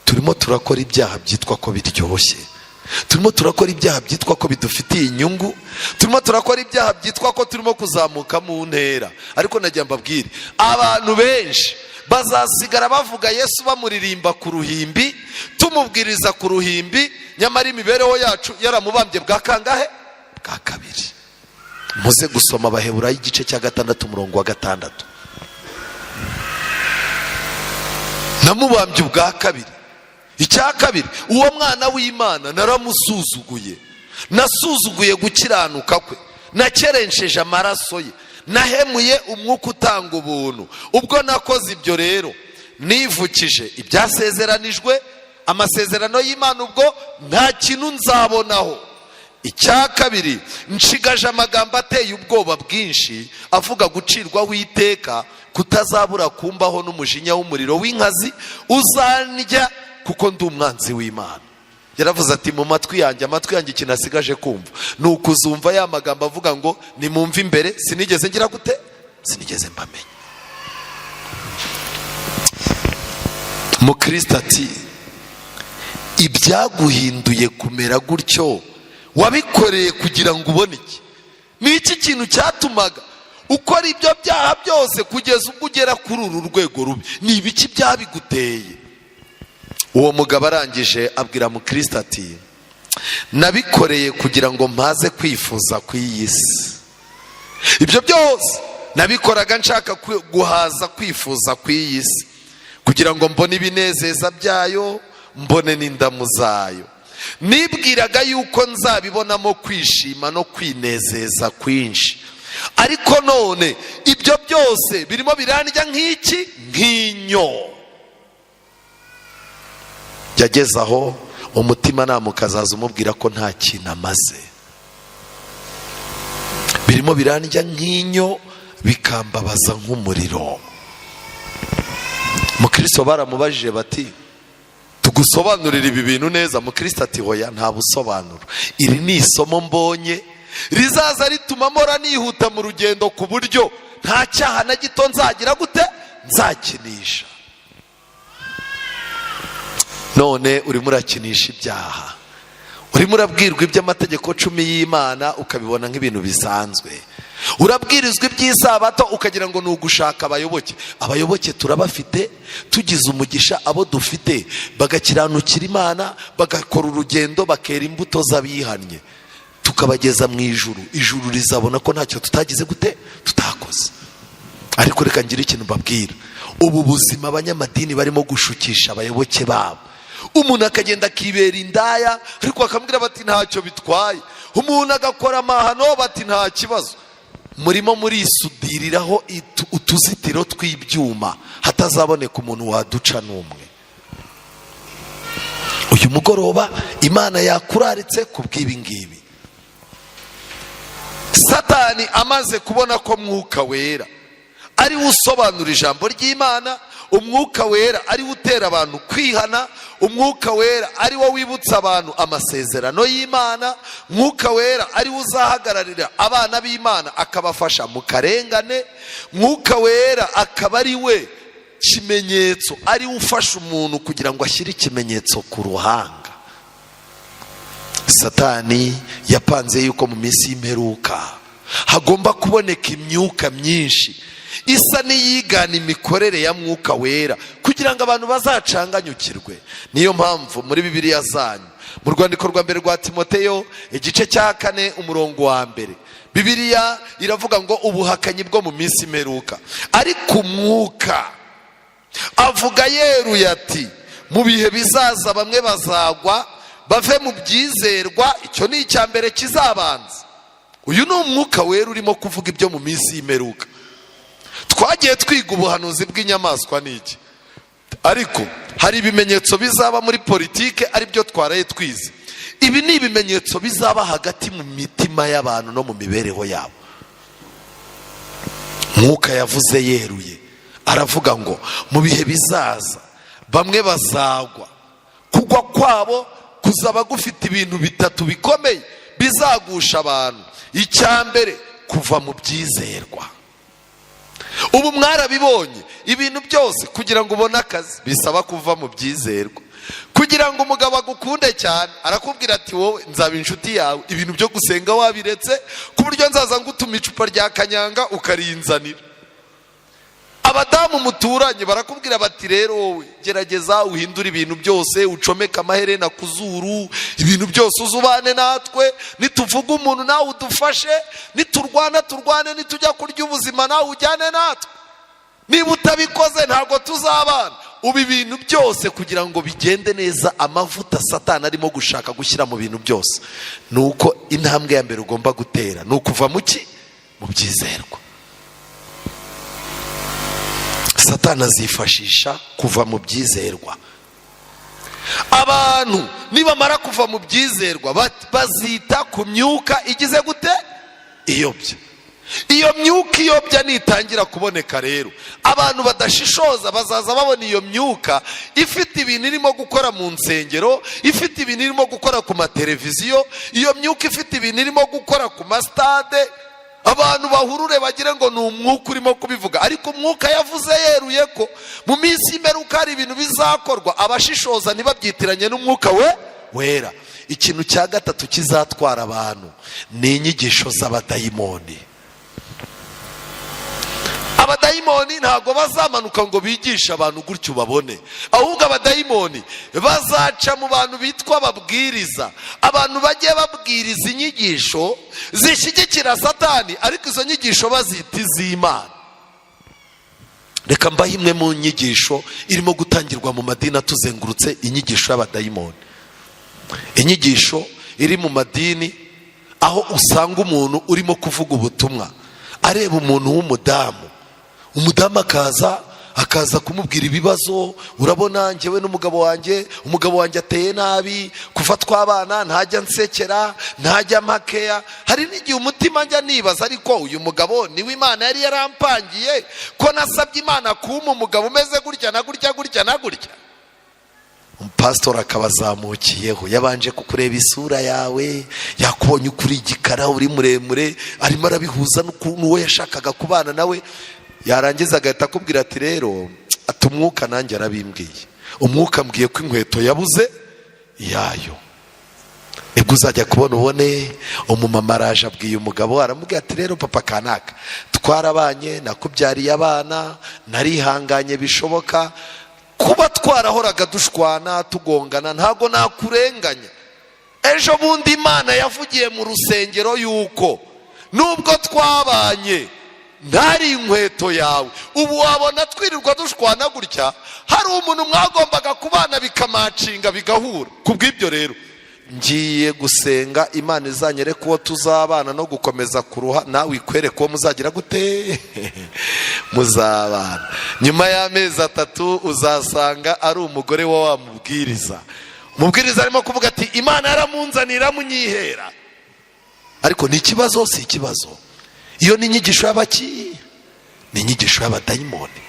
Turimo turakora ibyaha byitwa ko biryoshye, turimo turakora ibyaha byitwa ko bidufitiye inyungu, turimo turakora ibyaha byitwa ko turimo kuzamuka mu ntera. Ariko nagira mbabwire, abantu benshi bazasigara bavuga Yesu bamuririmba ku ruhimbi, tumubwiriza ku ruhimbi, nyamara imibereho yacu yaramubambye bwa kangahe? Bwa kabiri. Muze gusoma Abaheburayo igice cya 6 umurongo wa 6. Namubambye ubwa kabiri. Icya kabiri, uwo mwana w'Imana naramusuzuguye, nasuzuguye gukiranuka kwe, nakerensheje amaraso ye, nahemuye umwuka utanga ubuntu. Ubwo nakoze ibyo rero nivukije ibyasezeranijwe, amasezerano y'Imana, ubwo nta kintu nzabonaho. Icya kabiri, nshigaje amagambo ateye ubwoba bwinshi avuga gucirwaho iteka kutazabura kumbaho n'umujinya w'umuriro w'inkazi uzandya, kuko ndi umwanzi w'Imana. Yaravuze ati, mu amatwi yanjye ikintu asigaje kumva ni ukuzumva ya magambo avuga ngo nimumve imbere, sinigeze ngira gute? Sinigeze mbamenya. Mu Kristo ati, ibyaguhinduye kumera gutyo wabikoreye kugira ngo ubone iki? Ni iki kintu cyatumaga ukora ibyo byaha byose kugeza ubwo ugera kuri uru rwego rubi? Ni ibiki byabiguteye? Uwo mugabo arangije abwira mu Kristo ati, nabikoreye kugira ngo mpaze kwifuza kw'iyi si. Ibyo byose nabikoraga nshaka guhaza kwifuza kw'iyi si, kugira ngo mbone ibinezeza byayo, mbone n'indamu zayo. Nibwiraga yuko nzabibonamo kwishima no kwinezeza kwinshi, ariko none ibyo byose birimo birandya nk'iki? Nk'inyo. Yageze aho umutima namukazaza umubwira ko nta kintu amaze. Birimo birandya nk'inyo, bikambabaza nk'umuriro. Mu Kristo baramubajije bati, tugusobanurira ibi bintu neza? Mu Kristo ati, hoya, nta busobanuro. Iri ni isomo mbonye rizaza rituma mpora nihuta mu rugendo, ku buryo nta cyaha na gito nzagira gute? Nzakinisha. None urimo urakinisha ibyaha, urimo urabwirwa iby'amategeko 10 y'Imana ukabibona nk'ibintu bisanzwe. Urabwirizwa iby'isabato ukagira ngo ni ugushaka abayoboke. Abayoboke turabafite, tugize umugisha abo dufite bagakiranukira Imana, bagakora urugendo, bakera imbuto z'abihannye, tukabageza mu ijuru. Ijuru rizabona ko ntacyo tutagize gute? Tutakoze. ariko reka ngire ikintu mbabwira, ubu buzima abanyamadini barimo gushukisha abayoboke babo, umuntu akagenda akibera indaya ariko akambwira bati ntacyo bitwaye, umuntu agakora amahano bati nta kibazo. Murimo murisudiriraho utuzitiro tw'ibyuma hatazaboneka umuntu waduca n'umwe. Uyu mugoroba Imana yakuraritse kubw'ibi ngibi. Satani amaze kubona ko Mwuka Wera ari usobanura ijambo ry'Imana, Umwuka Wera ari utera abantu kwihana, Umwuka Wera ari wo wibutsa abantu amasezerano y'Imana, Mwuka Wera ari uzahagararira abana b'Imana akabafasha mu karengane, Mwuka Wera akaba ari we kimenyetso, ari ufasha umuntu kugira ngo ashyire ikimenyetso ku ruhanga. Satani yapanze yuko mu minsi y'imperuka hagomba kuboneka imyuka myinshi isa n'iyigana imikorere ya Mwuka Wera kugira ngo abantu bazacanganyukirwe. Niyo mpamvu muri Bibiliya zanyu mu rwandiko rwa mbere rwa Timoteyo igice cya 4 umurongo wa 1, Bibiliya iravuga ngo ubuhakanyi bwo mu minsi imperuka, ariko Umwuka avuga yeruye ati mu bihe bizaza bamwe bazagwa bave mu byizerwa. Icyo ni icya mbere kizabanza. Uyu ni Umwuka Wera urimo kuvuga ibyo mu minsi y'imperuka. Twagiye twiga ubuhanuzi bw'inyamaswa n'iki, ariko hari ibimenyetso bizaba muri politike ari byo twaraye twize. Ibi ni ibimenyetso bizaba hagati mu mitima y'abantu no mu mibereho yabo. Mwuka yavuze yeruye aravuga ngo mu bihe bizaza bamwe bazagwa. Kugwa kwabo kuzaba gufite ibintu bitatu bikomeye bizagusha abantu. Icya mbere, kuva mu byizerwa. Ubu mwarabibonye, ibintu byose kugira ngo ubone akazi bisaba kuva mu byizerwa. Kugira ngo umugabo agukunde cyane arakubwira ati wowe nzaba inshuti yawe, ibintu byo gusenga wabiretse ku buryo nzaza ngutuma icupa rya kanyanga ukarinzanira. Abadamu muturanye barakubwira bati rero wowe gerageza uhindura ibintu byose, ucomeka amaherena ku zuru, ibintu byose uzubane natwe, nituvuga umuntu nawe udufashe, niturwana turwane, nitujya kurya ubuzima nawe ujyane natwe, niba utabikoze ntabwo tuzabana. Ubu ibintu byose kugira ngo bigende neza, amavuta Satani arimo gushaka gushyira mu bintu byose, nuko intambwe ya mbere ugomba gutera ni ukuva mu ki? Mu byizerwa. Satani azifashisha kuva mu byizerwa. Abantu nibamara kuva mu byizerwa bazita ku myuka igize gute? Iyobya. Iyo myuka iyobya nitangira kuboneka rero, abantu badashishoza bazaza babona iyo myuka ifite ibintu irimo gukora mu nsengero, ifite ibintu irimo gukora ku mateleviziyo, iyo myuka ifite ibintu irimo gukora ku mastade. Abantu bahurure bagire ngo ni umwuka urimo kubivuga, ariko Umwuka yavuze yeruye ko mu minsi y'imperuka hari ibintu bizakorwa. Abashishoza ntibabyitiranye n'Umwuka Wera. Ikintu cya gatatu kizatwara abantu ni inyigisho z'abadayimoni. Abadayimoni ntabwo bazamanuka ngo bigishe abantu gutyo babone, ahubwo abadayimoni bazaca mu bantu bitwa ababwiriza. Abantu bagiye babwiriza inyigisho zishyigikira Satani, ariko izo nyigisho bazita iz'Imana. Reka mbahe imwe mu nyigisho irimo gutangirwa mu madini atuzengurutse, inyigisho y'abadayimoni. Inyigisho iri mu madini aho usanga umuntu urimo kuvuga ubutumwa areba umuntu w'umudamu, umudamu akaza kumubwira ibibazo. Urabona njyewe n'umugabo wanjye, umugabo wanjye ateye nabi, kuva twabana ntajya nsekera, ntajya mpakeya. Hari n'igihe umutima njya nibaza, ariko uyu mugabo niwe Imana yari yarampangiye ko nasabye Imana kumpa umugabo umeze gutya na gutya gutya na gutya? Umupasitori akabazamukiyeho, yabanje kukureba isura yawe, yakubonye ukuri igikara uri muremure, arimo arabihuza n'uwo yashakaga kubana nawe. Yarangiza agahita akubwira ati rero ati Umwuka nanjye arabimbwiye, Umwuka ambwiye ko inkweto yabuze yayo. Nibwo uzajya kubona ubone umumama araje abwiye umugabo, aramubwira ati rero papa kanaka twarabanye, nakubyariye abana, narihanganye bishoboka, kuba twarahoraga dushwana tugongana ntago nakurenganya. Ejo bundi Imana yavugiye mu rusengero yuko nubwo twabanye ntari inkweto yawe. Ubu wabona twirirwa dushwana gutya, hari umuntu mwagombaga kubana bikamacinga bigahura. Kubw'ibyo rero ngiye gusenga Imana izanyereka uwo tuzabana no gukomeza kuruha, nawe ikwereka uwo muzagira gute muzabana. Nyuma y'amezi 3 uzasanga ari umugore wa mubwiriza. Umubwiriza arimo kuvuga ati Imana yaramunzanira munyihera. Ariko ni ikibazo, si ikibazo. Iyo ni inyigisho y'abaki, ni inyigisho y'abadayimoni.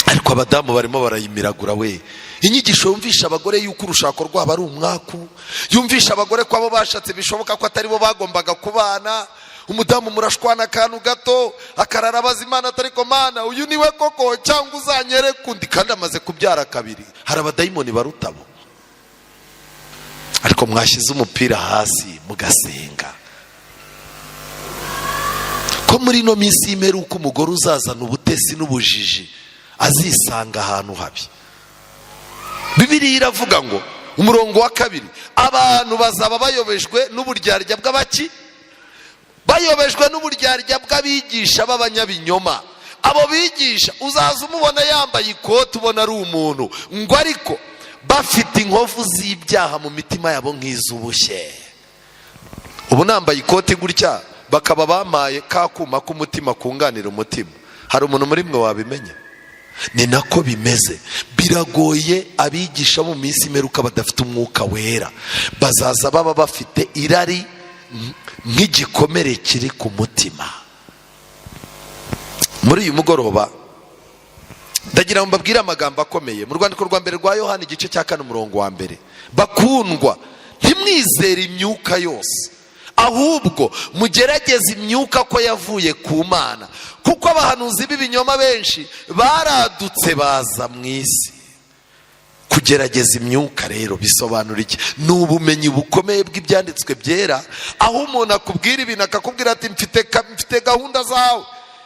Ariko abadamu barimo barayimiragura we. Inyigisho yumvisha abagore yuko urushako rwabo ari umwaku, yumvisha abagore ko abo bashatse bishoboka ko atari bo bagombaga kubana. Umudamu murashwana akantu gato akararabaza Imana atari ko Mana uyu niwe koko cyangwa uzanyere kundi, kandi amaze kubyara kabiri. Hari abadayimoni barutabo. Ariko mwashyize umupira hasi mugasenga. Ko muri no minsi y'imperuka umugore uzazana ubutesi n'ubujiji azisanga ahantu habi. Bibiliya iravuga ngo umurongo wa 2, abantu bazaba bayobejwe n'uburyarya bw'abaki, bayobejwe n'uburyarya bw'abigisha b'abanyabinyoma. Abo bigisha uzaza umubona yambaye ikoti ubona ari umuntu, ngo ariko bafite inkovu z'ibyaha mu mitima yabo nk'iz'ubushye. Ubu nambaye ikoti gutya bakaba bamaye kakuma k'umutima kunganira umutima, hari umuntu muri mwe wabimenya? Ni nako bimeze. Biragoye abigisha mu minsi imperuka badafite umwuka wera. Bazaza baba bafite irari nk'igikomere kiri ku mutima. Muri uyu mugoroba ndagira ngo mbabwire amagambo akomeye mu rwandiko rwa mbere rwa Yohana igice cya 4 umurongo wa 1. Bakundwa, ntimwizere imyuka yose, ahubwo mugerageze imyuka ko yavuye ku Mana, kuko abahanuzi b'ibinyoma benshi baradutse baza mu isi. Kugerageza imyuka rero bisobanura iki? Ni ubumenyi bukomeye bw'ibyanditswe byera, aho umuntu akubwira ibintu akakubwira ati mfite gahunda zawe,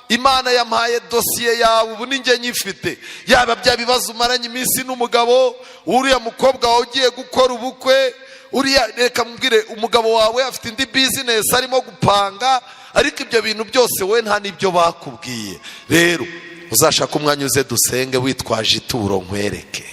Imana yampaye dosiye yawe, ubu ni njye nyifite. Yaba bya bibazo umaranye iminsi n'umugabo, uriya mukobwa wawe ugiye gukora ubukwe, uriya reka mubwire umugabo wawe afite indi business arimo gupanga, ariko ibyo bintu byose we nta n'ibyo bakubwiye. Rero uzashaka umwanya uze dusenge witwaje ituro nkwereke.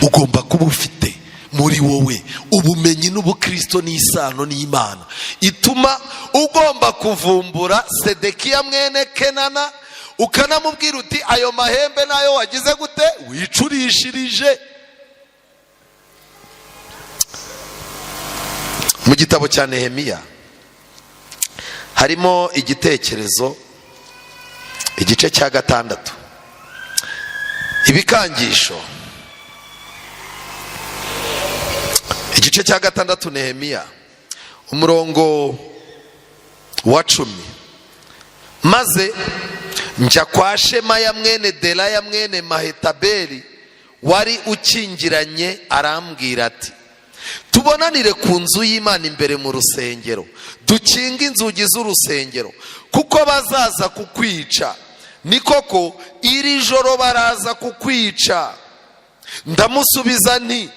Ugomba kuba ufite muri wowe ubumenyi n'ubukristo n'isano n'Imana ituma ugomba kuvumbura Sedekiya mwene Kenana, ukanamubwira uti ayo mahembe nayo wagize gute wicurishirije. Mu gitabo cya Nehemiya harimo igitekerezo, igice cya 6, ibikangisho, igice cya 6 Nehemiya umurongo wa 10. Maze njya kwa Shemaya mwene Delaya mwene Mahetabeli wari ukingiranye, arambwira ati tubonanire ku nzu y'Imana imbere mu rusengero, dukinga inzugi z'urusengero, kuko bazaza kukwica. Ni koko iri joro baraza kukwica. Ndamusubiza nti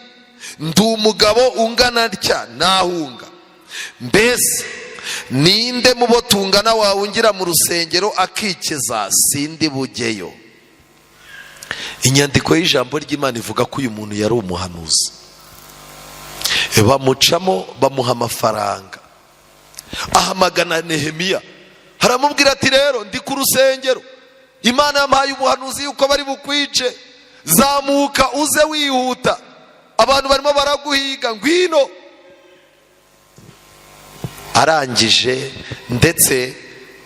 ndi umugabo ungana atya nahunga. Mbese ninde mubo tungana wawungira mu rusengero akikiza? Sindi bugeyo. Inyandiko y'ijambo ry'Imana ivuga ko uyu muntu yari umuhanuzi. Bamucamo bamuha amafaranga, ahamagana Nehemiya, haramubwira ati rero ndi ku rusengero, Imana yampaye ubuhanuzi yuko bari bukwice, zamuka uze wihuta, abantu barimo baraguhiga, ngwino. Arangije, ndetse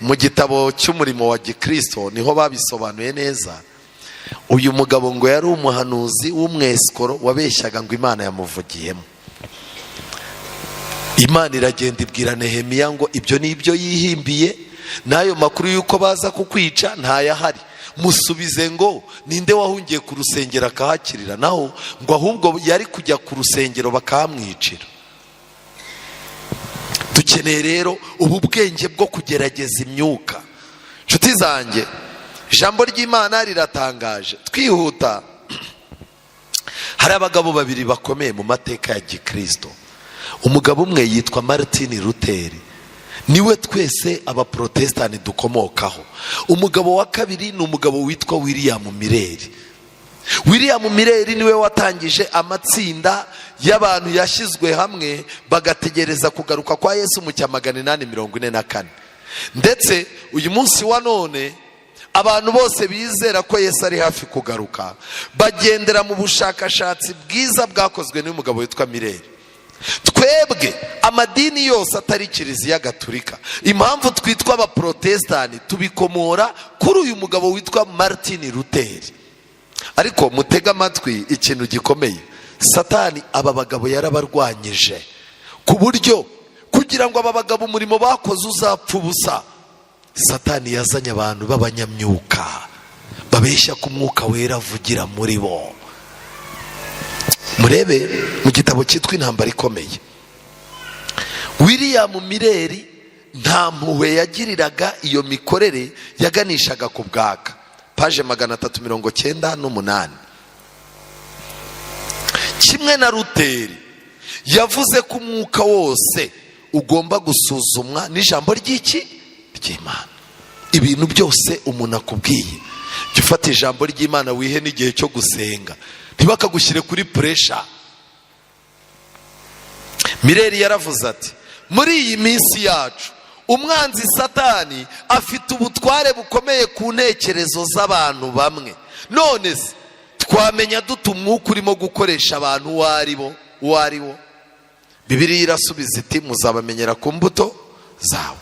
mu gitabo cy'umurimo wa Gikristo niho babisobanuye neza. Uyu mugabo ngo yari umuhanuzi w'umwesikoro wabeshyaga ngo Imana yamuvugiyemo. Imana iragenda ibwira Nehemiya ngo ibyo ni ibyo yihimbiye, n'ayo makuru yuko baza kukwica ntayahari. Musubize ngo ninde wahungiye ku rusengero akahakirira, naho ngo ahubwo yari kujya ku rusengero bakahamwicira. Dukeneye rero ubu bwenge bwo kugerageza imyuka. Nshuti zanjye, ijambo ry'Imana riratangaje. Twihuta, hari abagabo babiri bakomeye mu mateka ya Gikristo. Umugabo umwe yitwa Martin Luther, niwe twese abaprotestani dukomokaho. Umugabo wa kabiri ni umugabo witwa William Miller. William Miller niwe watangije amatsinda y'abantu yashyizwe hamwe bagategereza kugaruka kwa Yesu mu 1844. Ndetse uyu munsi wa none abantu bose bizera ko Yesu ari hafi kugaruka bagendera mu bushakashatsi bwiza bwakozwe n'umugabo witwa Miller. Twebwe amadini yose atari Kiliziya Gatolika, impamvu twitwa abaprotestani tubikomora kuri uyu mugabo witwa Martin Luther. Ariko mutega amatwi ikintu gikomeye, Satani aba bagabo yarabarwanyije ku buryo kugira ngo aba bagabo umurimo bakoze uzapfa ubusa. Satani yazanye abantu b'abanyamyuka babeshya ko umwuka wera avugira muri bo. Murebe mu gitabo cyitwa Intambara Ikomeye, William Miller nta mpuhwe yagiriraga iyo mikorere yaganishaga ku bwaka. Paje 398. Kimwe na Luther yavuze ko umwuka wose ugomba gusuzumwa n'ijambo ry'Imana. Ibintu byose umuntu akubwiye, jya ufata ijambo ry'Imana wihe n'igihe cyo gusenga, ntibakagushyire kuri pressure. Miller yaravuze ati, muri iyi minsi yacu umwanzi Satani afite ubutware bukomeye ku ntekerezo z'abantu bamwe. None se twamenya dute umwuka urimo gukoresha abantu uwo ari wo? Bibiliya irasubiza iti, muzabamenyera ku mbuto zawo.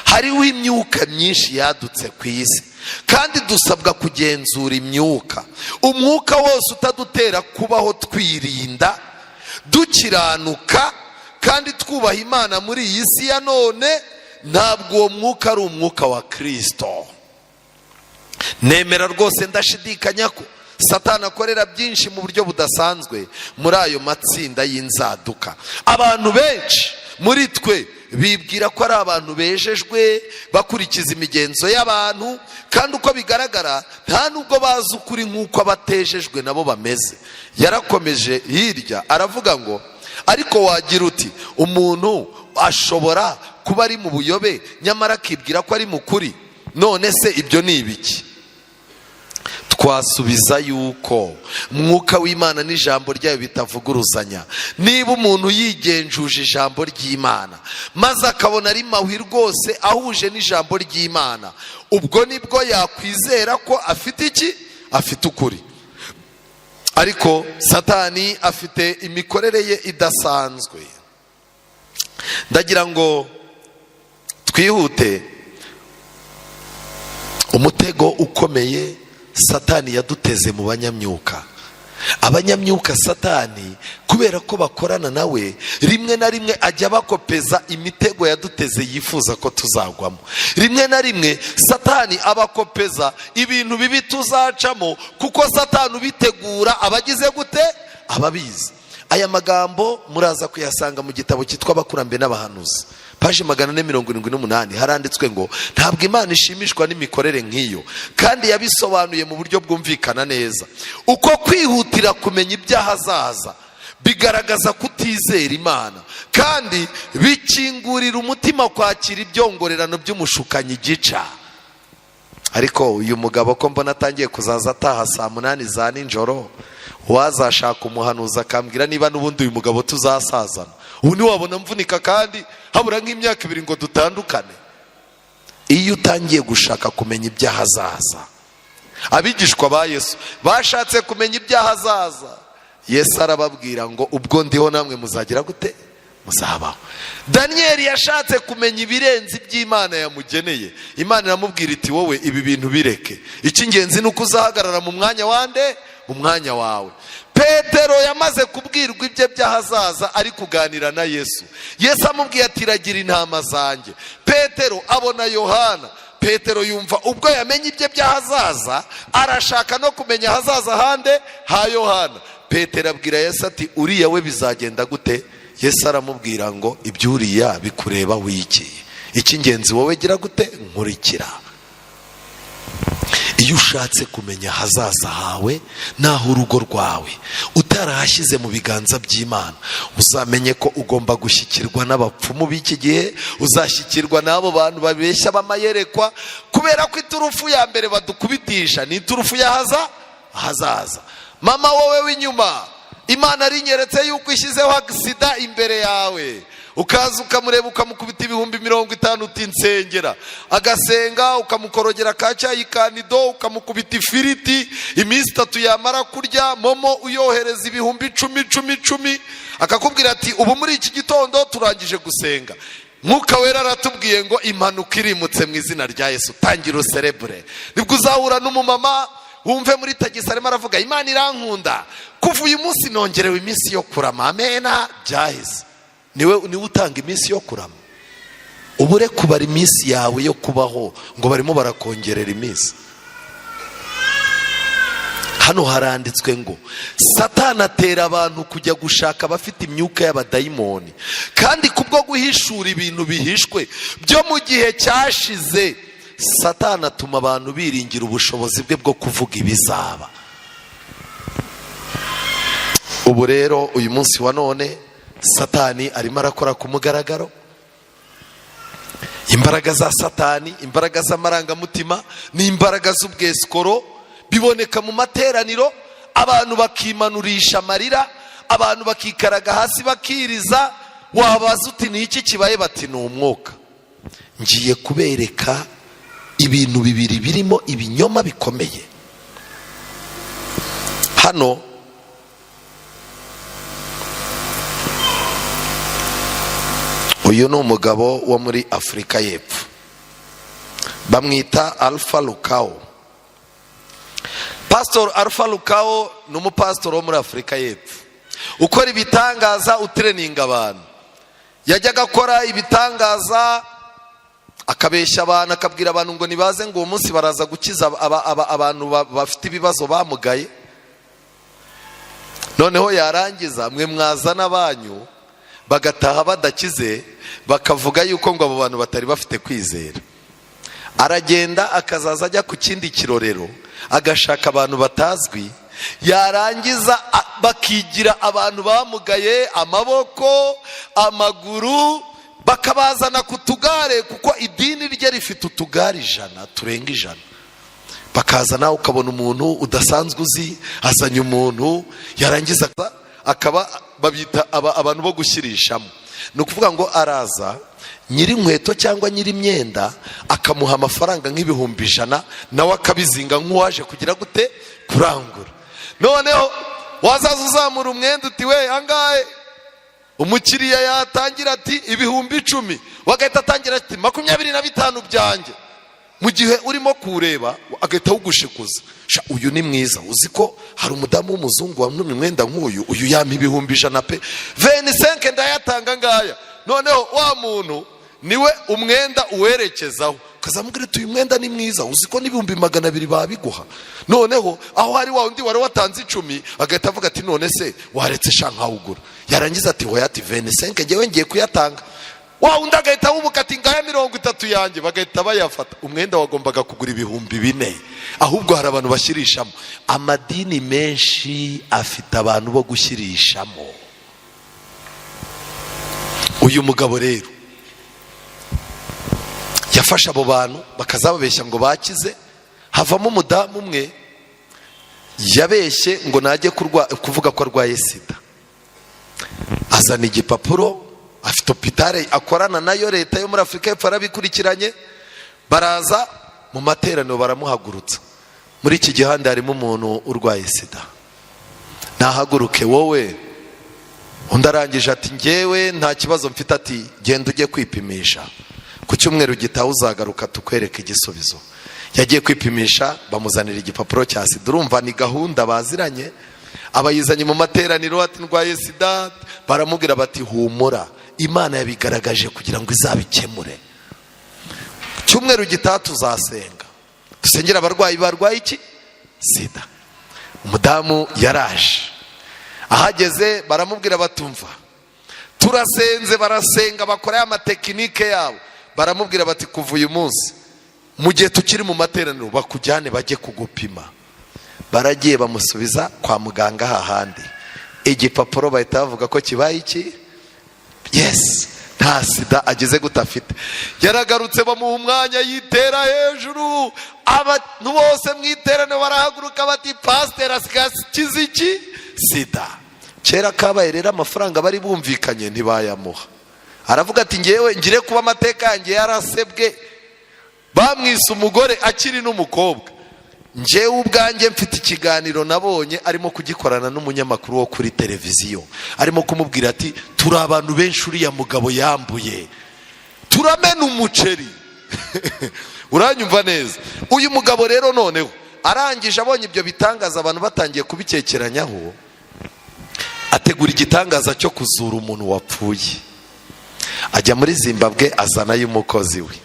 Hariho imyuka myinshi yadutse ku isi kandi dusabwa kugenzura imyuka. Umwuka wose utadutera kubaho twirinda, dukiranuka kandi twubaha Imana muri iyi si ya none, ntabwo uwo mwuka ari umwuka wa Kristo. Nemera rwose ndashidikanya ko Satani akorera byinshi mu buryo budasanzwe muri ayo matsinda y'inzaduka. Abantu benshi muri twe bibwira ko ari abantu bejejwe bakurikiza imigenzo y'abantu, kandi uko bigaragara nta nubwo bazi ukuri nk'uko abatejejwe nabo bameze. Yarakomeje hirya aravuga ngo, ariko wagira uti umuntu ashobora kuba ari mu buyobe nyamara akibwira ko ari mu kuri. None se ibyo ni ibiki? Twasubiza yuko mwuka w'Imana n'ijambo ryayo bitavuguruzanya. Niba umuntu yigenjuje ijambo ry'Imana maze akabona ari mahwi rwose ahuje n'ijambo ry'Imana, ubwo nibwo yakwizera ko afite iki? Afite ukuri. Ariko Satani afite imikorere ye idasanzwe. Ndagira ngo twihute. Umutego ukomeye Satani yaduteze mu banyamyuka. Abanyamyuka Satani kubera ko bakorana nawe, rimwe na rimwe ajya bakopeza imitego yaduteze yifuza ko tuzagwamo. Rimwe na rimwe Satani abakopeza ibintu bibi tuzacamo, kuko Satani ubitegura abagize gute? Ababizi. Aya magambo muraza kuyasanga mu gitabo cyitwa Abakurambere n'Abahanuzi, paje 478. Haranditswe ngo, ntabwo Imana ishimishwa n'imikorere nk'iyo, kandi yabisobanuye mu buryo bwumvikana neza. Uko kwihutira kumenya ibyahazaza bigaragaza kutizera Imana, kandi bikingurira umutima kwakira ibyongorerano by'umushukanyi gica. Ariko uyu mugabo ko mbona atangiye kuzaza ataha saa 8 za nijoro, wazashaka umuhanuzi akambwira niba n'ubundi uyu mugabo tuzasazana. Ubu ntiwabona mvunika kandi habura nk'imyaka 2 ngo dutandukane. Iyo utangiye gushaka kumenya ibyahazaza, abigishwa ba Yesu bashatse kumenya ibyahazaza, Yesu arababwira ngo ubwo ndiho namwe muzagira gute? Muzabaho. Danieli yashatse kumenya ibirenze iby'Imana yamugeneye. Imana iramubwira iti, wowe ibi bintu bireke, icy'ingenzi ni uko uzahagarara mu mwanya wande? Mu mwanya wawe. Petero yamaze kubwirwa ibye byahazaza ari kuganira na Yesu. Yesu amubwiye ati, ragira intama zanjye. Petero abona Yohana. Petero yumva ubwo yamenye ibye byahazaza arashaka no kumenya hazaza hande? Ha Yohana. Petero abwira Yesu ati, uriya we bizagenda gute? Yesu aramubwira ngo, ibyuriya bikureba wiki, icy'ingenzi wowe gira gute? Nkurikira. iyo ushatse kumenya ahazaza hawe n'aho urugo rwawe utarahashyize mu biganza by'Imana, uzamenye ko ugomba gushyikirwa n'abapfumu b'iki gihe, uzashyikirwa n'abo bantu babeshya b'amayerekwa, kubera ko iturufu ya mbere badukubitisha ni iturufu y'ahazaza. Mama wowe w'inyuma, Imana rinyeretse yuko ishyizeho agisida imbere yawe, ukaza ukamureba ukamukubita 50,000 uti nsengera, agasenga, ukamukorogera ka cyayi kanido, ukamukubita ifiriti, iminsi 3 yamara kurya momo uyohereza 10,000 akakubwira ati ubu muri iki gitondo turangije gusenga. Mwuka wera aratubwiye ngo impanuka irimutse mu izina rya Yesu, tangira userebure. Nibwo uzahura n'umumama wumve muri tagisi arimo aravuga Imana irankunda, kuva uyu munsi nongerewe iminsi yo kurama. Amena, byahise. Niwe utanga iminsi yo kurama. Ubure kubara iminsi yawe yo kubaho ngo barimo barakongerera iminsi. Hano haranditswe ngo Satani atera abantu kujya gushaka abafite imyuka y'abadayimoni, kandi kubwo guhishura ibintu bihishwe byo mu gihe cyashize, Satani atuma abantu biringira ubushobozi bwe bwo kuvuga ibizaba. Ubu rero uyu munsi wa none Satani arimo arakora ku mugaragaro. Imbaraga za Satani, imbaraga z'amarangamutima n'imbaraga z'ubwesikoro biboneka mu materaniro, abantu bakimanurisha amarira, abantu bakikaraga hasi bakiriza. Wabaza uti ni iki kibaye? Bati ni umwuka. Ngiye kubereka ibintu bibiri birimo ibinyoma bikomeye. Hano uyu ni umugabo wo muri Afurika y'Epfo, bamwita Alpha Lukao. Pastor Alpha Lukao ni umupastor wo muri Afurika y'Epfo, ukora ibitangaza, utreninga abantu. Yajyaga akora ibitangaza akabeshya abantu, akabwira abantu ngo nibaze ngo uwo munsi baraza gukiza abantu bafite ibibazo bamugaye. Noneho yarangiza, mwe mwazana banyu bagataha badakize, bakavuga yuko ngo abo bantu batari bafite kwizera. Aragenda akazaza ajya ku kindi kirorero, agashaka abantu batazwi, yarangiza bakigira abantu bamugaye amaboko amaguru, bakabazana ku tugare, kuko idini rye rifite utugare 100, turenga 100. Bakazana, ukabona umuntu udasanzwe uzi azanye umuntu, yarangiza akaba babita abantu bo gushyirishamo. Ni ukuvuga ngo araza nyiri inkweto cyangwa nyiri imyenda akamuha amafaranga nk'ibihumbi 100, nawe akabizinga nk'uwaje kugira gute kurangura. Noneho wazaza uzamura umwenda uti we angahe, umukiriya yatangira ati 10,000, wagahita atangira ati 25 byanjye. Mu gihe urimo kureba agahita ugushikuza, uyu ni mwiza, uzi ko hari umudamu w'umuzungu wamwe mwenda nk'uyu, uyu yampa 100 pe 25 ndayatanga ngaya. Noneho wa muntu niwe umwenda uwerekezaho, kazamubwira uyu mwenda ni mwiza, uzi ko n'ibihumbi 200 babiguha. Noneho aho hari wa undi wari watanze 10, agahita avuga ati none se waretse shankawugura. Yarangiza ati hoya ati 25 ngewe ngiye kuyatanga. Wa undi agahita wubuka ati ngaya 30 yanjye, bagahita bayafata. Umwenda wagombaga kugura 4,000, ahubwo hari abantu bashyirishamo. Amadini menshi afite abantu bo gushyirishamo. Uyu mugabo rero yafasha abo bantu bakazababeshya ngo bakize. Havamo umudamu umwe yabeshye ngo najye kuvuga ko arwaye sida, azana igipapuro, afite hopitale akorana nayo, leta yo muri Afurika y'Epfo arabikurikiranye. Baraza mu materaniro baramuhagurutsa, muri iki gihande harimo umuntu urwaye sida, nahaguruke wowe. Undi arangije ati ngewe nta kibazo mfite, ati genda ujye kwipimisha, ku cyumweru gitaha uzagaruka tukwereka igisubizo. Yagiye kwipimisha, bamuzanira igipapuro cya sida. Urumva ni gahunda baziranye. Abayizanye mu materaniro ati ndwaye sida, baramubwira bati humura, Imana yabigaragaje kugira ngo izabikemure. Cyumweru gitaha tuzasenga, dusengera abarwayi barwaye iki sida. Umudamu yaraje, ahageze baramubwira batumva, turasenze. Barasenga, bakora amatekinike yabo, baramubwira bati kuva uyu munsi mu gihe tukiri mu materaniro bakujyane bajye kugupima. Baragiye bamusubiza kwa muganga hahandi, igipapuro bahita bavuga ko kibaye iki, yes, nta sida ageze gutafite. Yaragarutse bamuha umwanya yitera hejuru, abantu bose mwiterane barahaguruka bati pasiteri asigaye iki, sida. Kera kabaye rero amafaranga bari bumvikanye ntibayamuha. Aravuga ati ngewe ngire kuba amateka yanjye yarasebwe, bamwise umugore akiri n'umukobwa. Ngewe ubwanjye mfite ikiganiro nabonye arimo kugikorana n'umunyamakuru wo kuri televiziyo, arimo kumubwira ati turi abantu benshi uriya mugabo yambuye, turamena umuceri. Uranyumva neza? Uyu mugabo rero noneho arangije abonye ibyo bitangaza abantu batangiye kubikekeranyaho, ategura igitangaza cyo kuzura umuntu wapfuye. Ajya muri Zimbabwe azanayo umukozi we,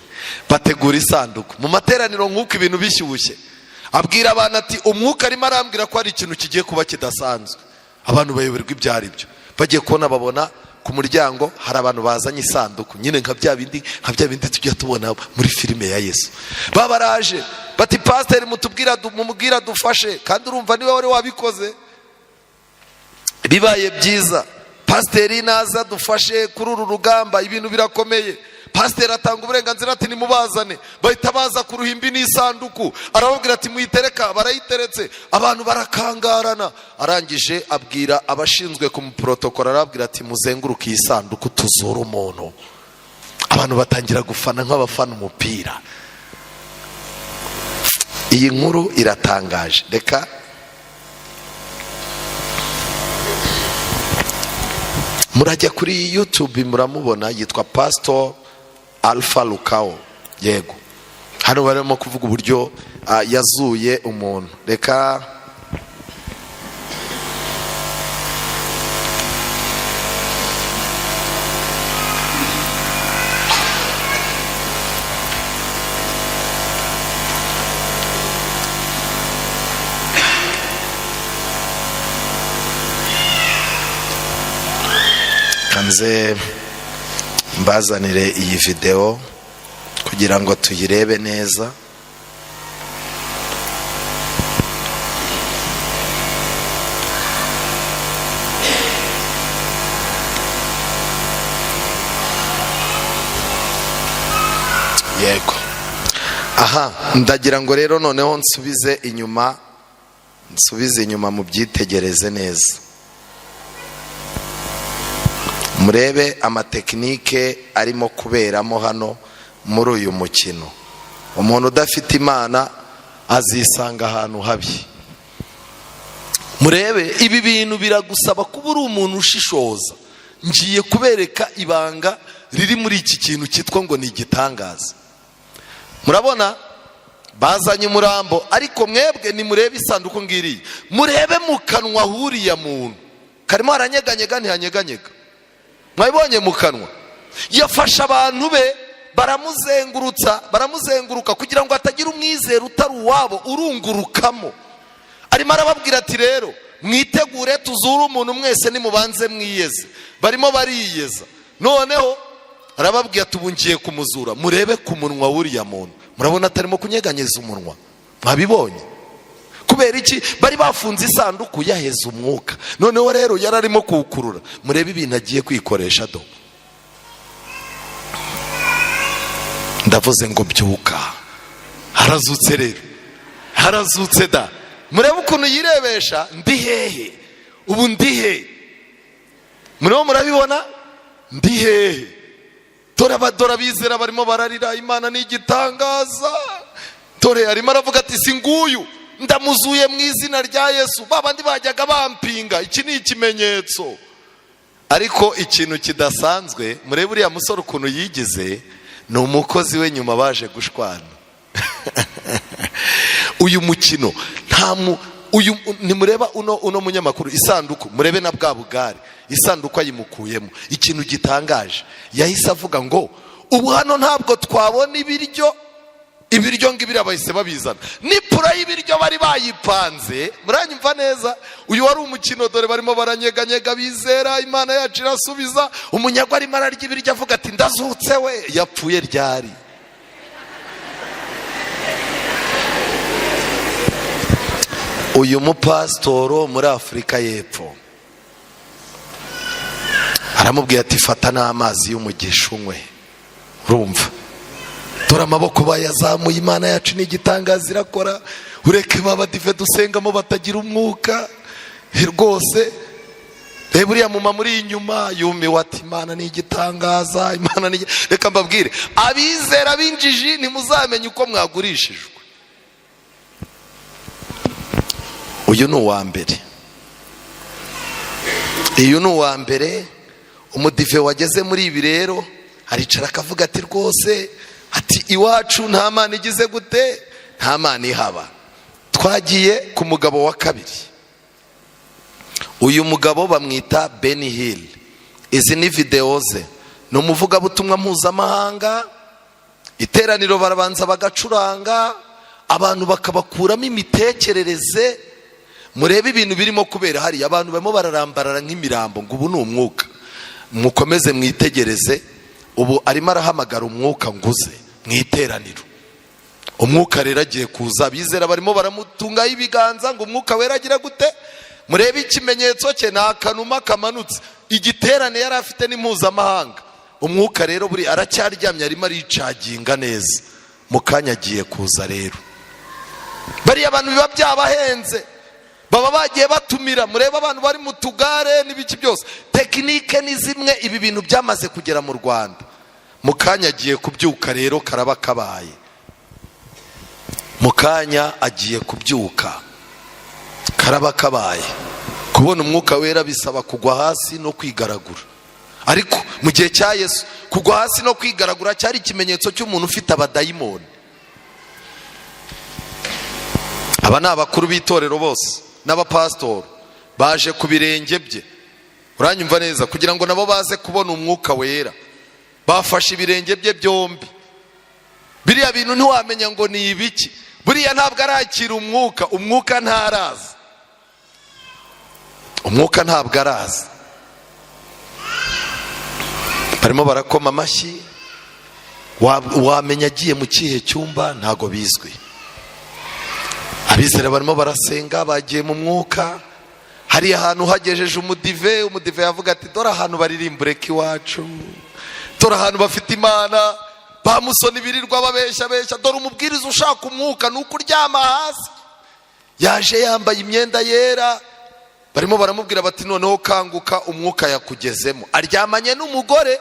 bategura isanduku mu materaniro nk'uko ibintu bishyushye. Abwira abantu ati umwuka arimo arambwira ko hari ikintu kigiye kuba kidasanzwe. Abantu bayoberwa ibyo ari byo, bagiye kubona babona ku muryango hari abantu bazanye isanduku, nyine nka bya bindi tujya tubona muri filime ya Yesu. Babaraje bati pasiteri mumubwira dufashe, kandi urumva niwe wari wabikoze. Bibaye byiza pasiteri naza dufashe kuri uru rugamba, ibintu birakomeye. Pasiteri atanga uburenganzira ati nimubazane, bahita baza ku ruhimbi n'isanduku, arababwira ati muyitereka, barayiteretse, abantu barakangarana. Arangije abwira abashinzwe kumuprotokora, arababwira ati muzenguruke iyi sanduku tuzura umuntu. Abantu batangira gufana nk'abafana umupira. Iyi nkuru iratangaje, reka murajya kuri YouTube muramubona, yitwa Pastor Alpha Lukao. Yego, hano barimo kuvuga uburyo yazuye umuntu. Reka kanze mbazanire iyi video kugira ngo tuyirebe neza. Yego, aha, ndagira ngo rero noneho nsubize inyuma mu byitegereze neza, murebe amatekinike arimo kuberamo hano muri uyu mukino. Umuntu udafite Imana azisanga ahantu habi. Murebe, ibi bintu biragusaba kuba uri umuntu ushishoza. Ngiye kubereka ibanga riri muri iki kintu cyitwa ngo ni igitangaza. Murabona bazanye umurambo, ariko mwebwe ni murebe isanduku ngiriye, murebe mu kanwa huriya muntu, karimo haranyeganyega ntihanyeganyega. Mwabonye mu kanwa? Yafasha abantu be baramuzenguruka kugira ngo atagira umwizero utari uwabo urungurukamo. Arimo arababwira ati rero mwitegure tuzure umuntu mwese nimubanze mwiyeze. Barimo bariyeza. Noneho arababwira tubungiye kumuzura, murebe ku munwa wuriya muntu. Murabona atarimo kunyeganyeza umunwa? Mwabibonye? Kubera iki? Bari bafunze isanduku yaheza umwuka. Noneho rero yararimo kuwukurura. Murebe ibintu agiye kwikoresha do. Ndavuze ngo byuka. Harazutse rero. Harazutse da. Murebe ukuntu yirebesha, ndi hehe? Ubu ndi hehe? Murebe murabibona? Ndi hehe? Dore bizera barimo bararira, Imana ni igitangaza. Dore arimo aravuga ati singuyu, ndamuzuye mu izina rya Yesu. Babandi bajyaga bampinga, iki ni ikimenyetso. Ariko ikintu kidasanzwe, murebe uriya musore ukuntu yigize, ni umukozi we nyuma baje gushwana. Uyu mukino nimureba uno munyamakuru, isanduku murebe na bwa bugari, isanduku ayimukuyemo. Ikintu gitangaje, yahise avuga ngo ubu hano ntabwo twabona ibiryo ngibira bahise babizana. Nipura y'ibiryo bari bayipanze. Muranyumva neza? Uyu wari umukino, dore barimo baranyeganyega bizera Imana yacu irasubiza. Umunyagwa arimo ararya ibiryo avuga ati ndazutse we. Yapfuye ryari? uyu mupasitoro muri Afurika y'Epfo aramubwiye ati fata n'amazi y'umugisha unywe. Urumva, dore amaboko bayazamuye, Imana yacu ni igitangaza irakora. Ureke babadive dusengamo batagira umwuka rwose. Reba uriya muma muri inyuma yumiwe ati Imana ni igitangaza, Imana ni. Reka mbabwire, abizera b'injiji ntimuzamenye uko mwagurishijwe. Uyu ni uwa mbere. Uyu ni uwa mbere. Umudive wageze muri ibi rero aricara akavuga ati rwose ati iwacu nta Mana igize gute, nta Mana ihaba. Twagiye ku mugabo wa kabiri. Uyu mugabo bamwita Benny Hill. Izi ni video ze, ni umuvugabutumwa mpuzamahanga. Iteraniro barabanza bagacuranga, abantu bakabakuramo imitekerereze. Murebe ibintu birimo kubera hari abantu barimo bararambarara nk'imirambo ngo ubu ni umwuka. Mukomeze mwitegereze. Ubu arimo arahamagara umwuka nguze mwiteraniro. Umwuka rero agiye kuza, abizera barimo baramutungaho ibiganza ngo umwuka wera agira gute. Murebe ikimenyetso cye, ni akanuma kamanutse. Igiterane yari afite n'impuzamahanga. Umwuka rero buri aracyaryamye, arimo aricaginga neza. Mu kanya agiye kuza rero. Bariya abantu biba byabahenze, baba bagiye batumira. Murebe abantu bari mu tugare n'ibiki byose. Tekinike ni zimwe, ibi bintu byamaze kugera mu Rwanda. Mu kanya agiye kubyuka rero, karaba kabaye. Mu kanya agiye kubyuka, karaba kabaye. Kubona umwuka wera bisaba kugwa hasi no kwigaragura. Ariko mu gihe cya Yesu kugwa hasi no kwigaragura cyari ikimenyetso cy'umuntu ufite abadayimoni. Aba ni abakuru b'itorero bose n'abapasitoro baje ku birenge bye. Uranyumva neza? Kugira ngo nabo baze kubona umwuka wera, bafashe ibirenge bye byombi. Biriya bintu ntiwamenya ngo ni ibiki. Buriya ntabwo arakira umwuka, umwuka ntaraza. Umwuka ntabwo araza. Barimo barakoma amashyi, wamenya agiye mu kihe cyumba ntago bizwi. Abizera barimo barasenga, bagiye mu mwuka. Hari ahantu hagejeje umudive yavuga ati dore ahantu baririmba Reka Iwacu, dore ahantu bafite Imana. Bamusoni birirwa babeshya, dore umubwiriza ushaka umwuka nuko uryama hasi. Yaje yambaye imyenda yera. Barimo baramubwira bati noneho kanguka, umwuka yakugezemo. Aryamanye n'umugore.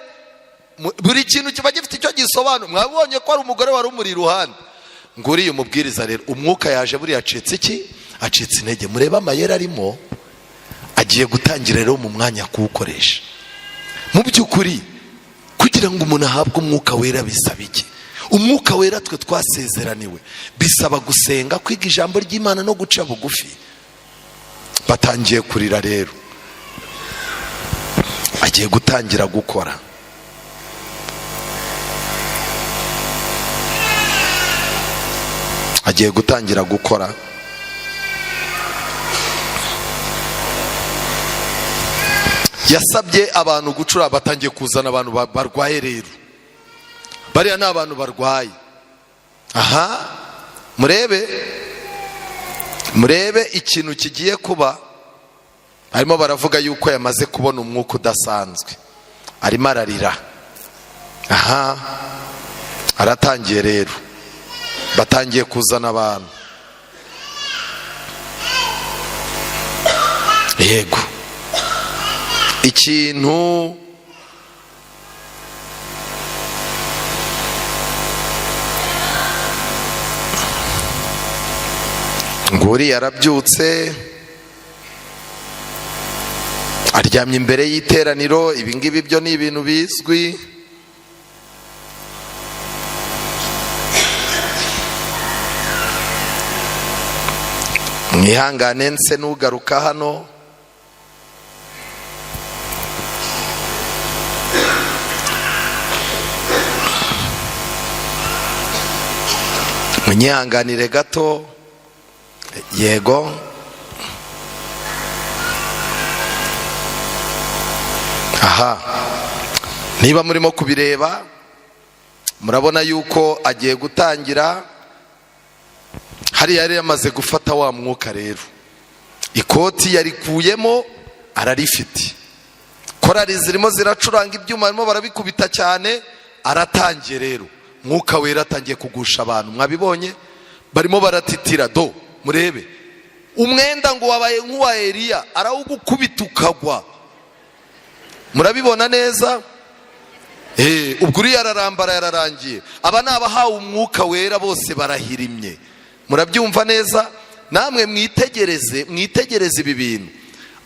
Buri kintu kiba gifite icyo gisobanura. Mwabonye ko ari umugore wari umuri iruhande. Ngo uriya umubwiriza rero, umwuka yaje buri acitse iki? Acitse intege. Mureba amayera arimo, agiye gutangira rero mu mwanya kuwukoresha. Mu by'ukuri kugira ngo umuntu ahabwe umwuka wera bisaba iki? Umwuka wera twe twasezeraniwe bisaba gusenga, kwiga ijambo ry'Imana no guca bugufi. Batangiye kurira rero, agiye gutangira gukora. Agiye gutangira gukora. Yasabye abantu gucura, batangiye kuzana abantu barwaye rero. Bariya ni abantu barwaye. Aha, murebe ikintu kigiye kuba. Arimo baravuga yuko yamaze kubona umwuka udasanzwe, arimo ararira. Aha, aratangiye rero, batangiye kuzana abantu. Yego, ikintu nguri yarabyutse, aryamye imbere y'iteraniro. Ibi ngibi byo ni ibintu bizwi. Mwihangane nse n'ugaruka hano. Munyihanganire gato. Yego. Aha, niba murimo kubireba murabona yuko agiye gutangira. Hari yari yamaze gufata wa mwuka rero. ikoti yarikuyemo ararifite, korari zirimo ziracuranga ibyuma barimo barabikubita cyane, aratangiye rero Mwuka Wera atangiye kugusha abantu. Mwabibonye barimo baratitira, do murebe umwenda ngo wabaye nk'uwa Eliya, arawugukubita ukagwa. Murabibona neza? Ubwo uriya ararambara, yararangiye. Aba ni abahawe Umwuka Wera, bose barahirimye. Murabyumva neza? Namwe mwitegereze ibi bintu.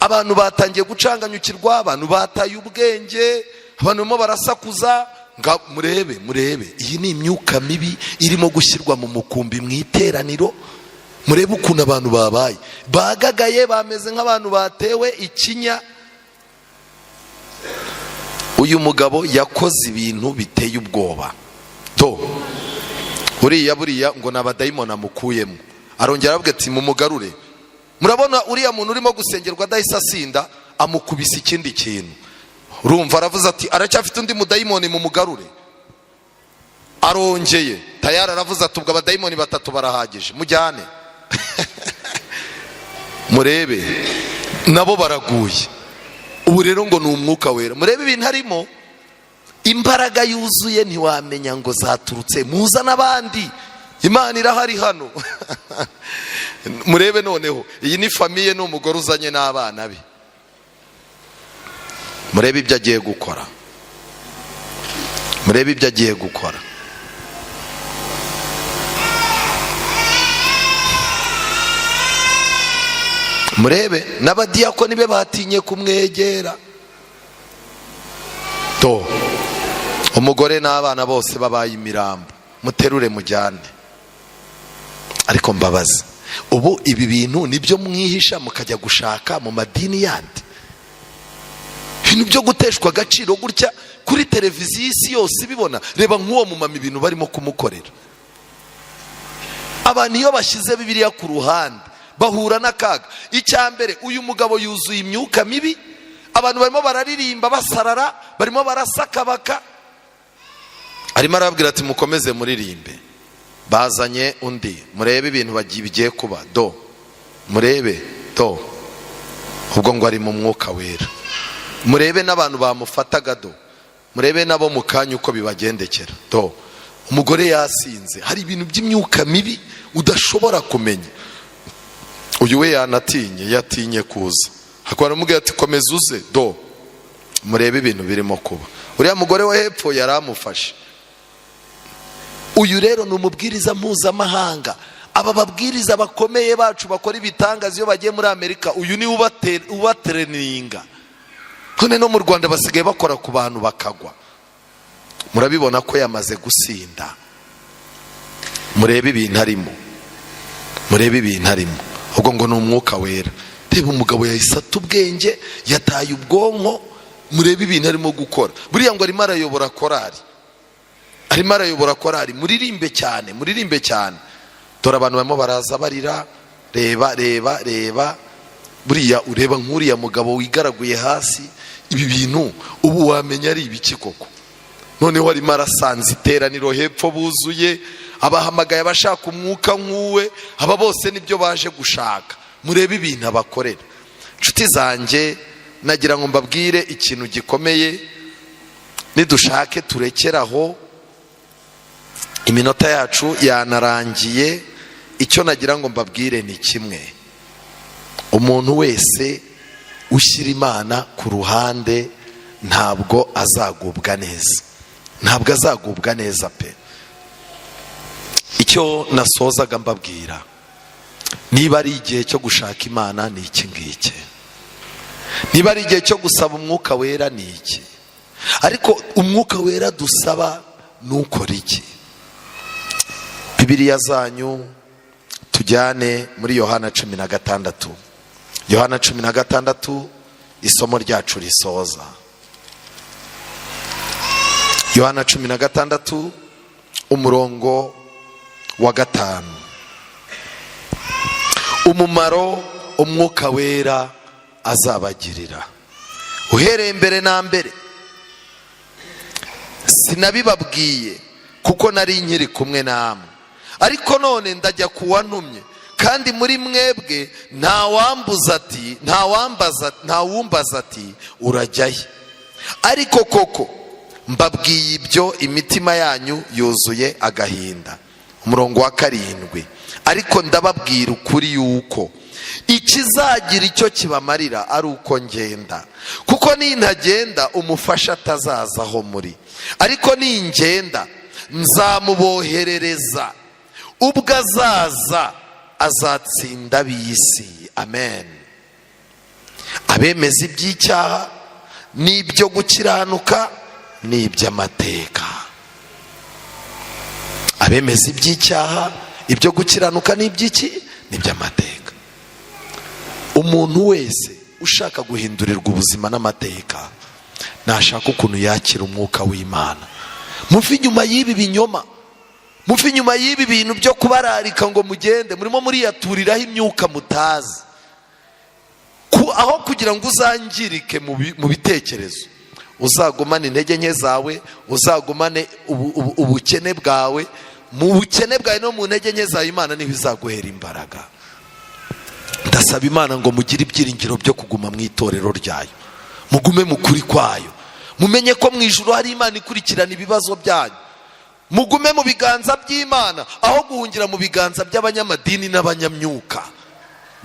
Abantu batangiye gucanganyukirwa, abantu bataye ubwenge, abantu barimo barasakuza. Murebe iyi ni imyuka mibi irimo gushyirwa mu mukumbi mu iteraniro. Murebe ukuntu abantu babaye bagagaye, bameze nk'abantu batewe ikinya. Uyu mugabo yakoze ibintu biteye ubwoba. Buriya ngo n'abadayimoni amukuyemo. Arongera aravuga ati mumugarure. Murabona uriya muntu urimo gusengerwa adahise asinda, amukubise ikindi kintu. Urumva aravuze ati aracyafite undi mudayimoni, mumugarure. Arongeye tayari aravuze ati ubwo abadayimoni 3 barahagije, mujyane. Murebe nabo baraguye. Ubu rero ngo ni Umwuka Wera. Murebe ibintu harimo imbaraga yuzuye, ntiwamenya ngo zaturutse. Muza n'abandi, Imana irahari hano. Murebe noneho iyi ni famiye, ni umugore uzanye n'abana be. Murebe ibyo agiye gukora. Murebe ibyo agiye gukora. Murebe n'abadiyakoni be batinye kumwegera. Umugore n'abana bose babaye imirambo. Muterure mujyane. Ariko mbabaza, ubu ibi bintu nibyo mwihisha mukajya gushaka mu madini yandi? Ibintu byo guteshwa agaciro gutya kuri televiziyo isi yose ibibona. Reba nk'uwo mumama ibintu barimo kumukorera. Abantu iyo bashyize Bibiliya ku ruhande bahura n'akaga. Icyambere, uyu mugabo yuzuye imyuka mibi. Abantu barimo bararirimba basarara, barimo barasakabaka. Arimo arababwira ati mukomeze muririmbe. Bazanye undi. Murebe ibintu bigiye kuba. Murebe ubwo ngo ari mu Mwuka Wera. Murebe n'abantu bamufataga. Murebe nabo mu kanya uko bibagendekera. Umugore yasinze. Hari ibintu by'imyuka mibi udashobora kumenya. Uyu we yatinye kuza. Hakora mubwira ati komeza uze. Murebe ibintu birimo kuba. Uriya mugore wa hepfo yaramufashe. Uyu rero ni umubwiriza mpuzamahanga. Aba babwiriza bakomeye bacu bakora ibitangaza iyo bagiye muri Amerika, uyu ni ubatereninga. None no mu Rwanda basigaye bakora ku bantu bakagwa. Murabibona ko yamaze gusinda. Murebe ibintu harimo. Ubwo ngo ni Umwuka Wera. Reba umugabo yahise ata ubwenge, yataye ubwonko. Murebe ibintu arimo gukora. Buriya ngo arimo arayobora korari. Muririmbe cyane. Dore abantu barimo baraza barira. Reba. Buriya ureba nk'uriya mugabo wigaraguye hasi. Ibi bintu ubu wamenya ari ibiki koko? Noneho arimo arasanze iteraniro hepfo buzuye. Abahamagaye abashaka umwuka nk'uwe. Aba bose nibyo baje gushaka. Murebe ibintu abakorera. Nshuti zanjye, nagira ngo mbabwire ikintu gikomeye. Nidushake turekeraho, iminota yacu yanarangiye. Icyo nagira ngo mbabwire ni kimwe. Umuntu wese ushyira Imana ku ruhande ntabwo azagubwa neza. Pe. Icyo nasozaga mbabwira, niba ari igihe cyo gushaka Imana ni iki ngiki. Niba ari igihe cyo gusaba Umwuka Wera ni iki. Ariko Umwuka Wera dusaba nukora iki? Bibiliya zanyu tujyane muri Yohana 16. Yohana 16 isomo ryacu risoza. Yohana 16 umurongo wa 5. Umumaro Umwuka Wera azabagirira. Uhereye mbere na mbere sinabibabwiye kuko nari nkiri kumwe namwe. Ariko none ndajya kuwantumye, kandi muri mwebwe ntawumbaza ati urajyayo. Ariko koko mbabwiye ibyo imitima yanyu yuzuye agahinda. Umurongo wa 7. Ariko ndababwira ukuri yuko ikizagira icyo kibamarira ari uko ngenda, kuko nintagenda umufasha atazaza aho muri, ariko ningenda nzamuboherereza. Ubwo azaza azatsinda ab'isi. Amen. Abemeza iby'icyaha n'ibyo gukiranuka n'iby'amateka. Abemeza iby'icyaha, ibyo gukiranuka n'iby'iki? N'iby'amateka. Umuntu wese ushaka guhindurirwa ubuzima n'amateka nashaka ukuntu yakira umwuka w'Imana. Muve inyuma y'ibi binyoma, muve inyuma y'ibi bintu byo kubararika ngo mugende murimo muriyaturiraho imyuka mutazi, aho kugira ngo uzangirike mu bitekerezo. Uzagumane intege nke zawe, uzagumane ubukene bwawe. Mu bukene bwawe no mu ntege nke zawe Imana niho izaguhera imbaraga. Ndasaba Imana ngo mugire ibyiringiro byo kuguma mu itorero ryayo, mugume mu kuri kwayo, mumenye ko mu ijuru hari Imana ikurikirana ibibazo byanyu. Mugume mu biganza by'Imana aho guhungira mu biganza by'abanyamadini n'abanyamyuka.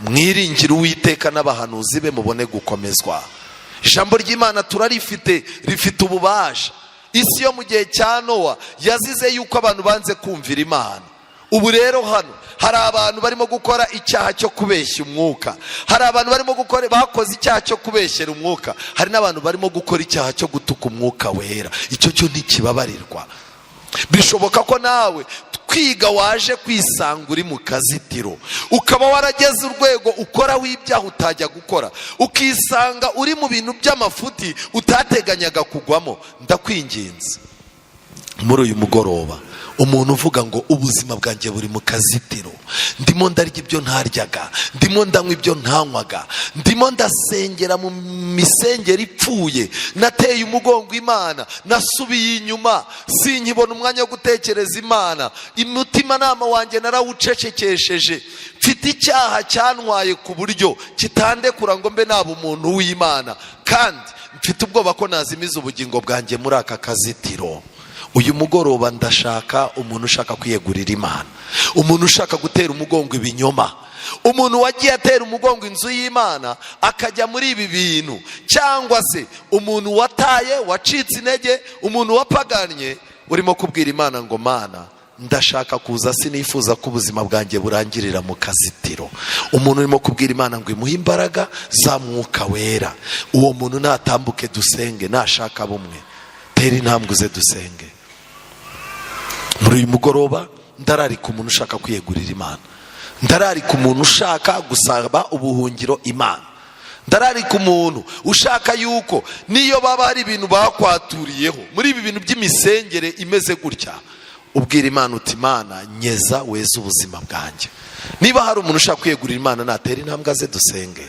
Mwiringire Uwiteka n'abahanuzi be mubone gukomezwa. Ijambo ry'Imana turarifite, rifite ububasha. Isi yo mu gihe cya Nowa yazize yuko abantu banze kumvira Imana. Ubu rero hano hari abantu barimo gukora icyaha cyo kubeshya umwuka, hari abantu barimo bakoze icyaha cyo kubeshyera umwuka, hari n'abantu barimo gukora icyaha cyo gutuka umwuka wera. Icyo cyo ntikibabarirwa. Bishoboka ko nawe kwiga waje kwisanga uri mu kazitiro, ukaba warageze urwego ukoraho ibyaha utajya gukora, ukisanga uri mu bintu by'amafuti utateganyaga kugwamo. Ndakwinginze muri uyu mugoroba, umuntu uvuga ngo ubuzima bwanjye buri mu kazitiro, ndimo ndarya ibyo ntaryaga, ndimo ndanywa ibyo ntanywaga, ndimo ndasengera mu misengero ipfuye, nateye umugongo Imana, nasubiye inyuma, sinkibona umwanya wo gutekereza Imana, umutima nama wanjye narawucecekesheje, mfite icyaha cyantwaye ku buryo kitandekura ngo mbe naba umuntu w'Imana, kandi mfite ubwoba ko nazimiza ubugingo bwanjye muri aka kazitiro. Uyu mugoroba ndashaka umuntu ushaka kwiyegurira Imana, umuntu ushaka gutera umugongo ibinyoma, umuntu wagiye atera umugongo inzu y'Imana akajya muri ibi bintu, cyangwa se umuntu wataye, wacitse intege, umuntu wapaganye, urimo kubwira Imana ngo Mana ndashaka kuza, sinifuza ko ubuzima bwanjye burangirira mu kazitiro. Umuntu urimo kubwira Imana ngo imuhe imbaraga za mwuka wera. Uwo muntu natambuke dusenge, nashaka bumwe tera intambwe uze dusenge. Muri uyu mugoroba ndararika umuntu ushaka kwiyegurira Imana, ndararika umuntu ushaka gusaba ubuhungiro Imana, ndararika umuntu ushaka yuko niyo baba hari ibintu bakwaturiyeho muri ibi bintu by'imisengere imeze gutya, ubwira Imana uti Imana nyeza weze ubuzima bwanjye. Niba hari umuntu ushaka kwiyegurira Imana natera intambwe aze dusenge,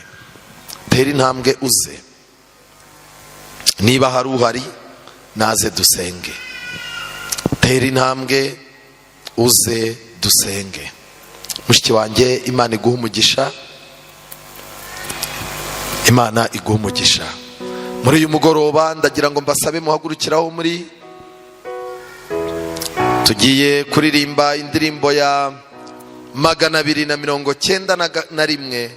tera intambwe uze. Niba hari uhari naze dusenge, tera intambwe uze dusenge. Mushiki wanjye Imana iguha umugisha, Imana iguha umugisha. Muri uyu mugoroba ndagira ngo mbasabe muhagurukiraho muri, tugiye kuririmba indirimbo ya 291,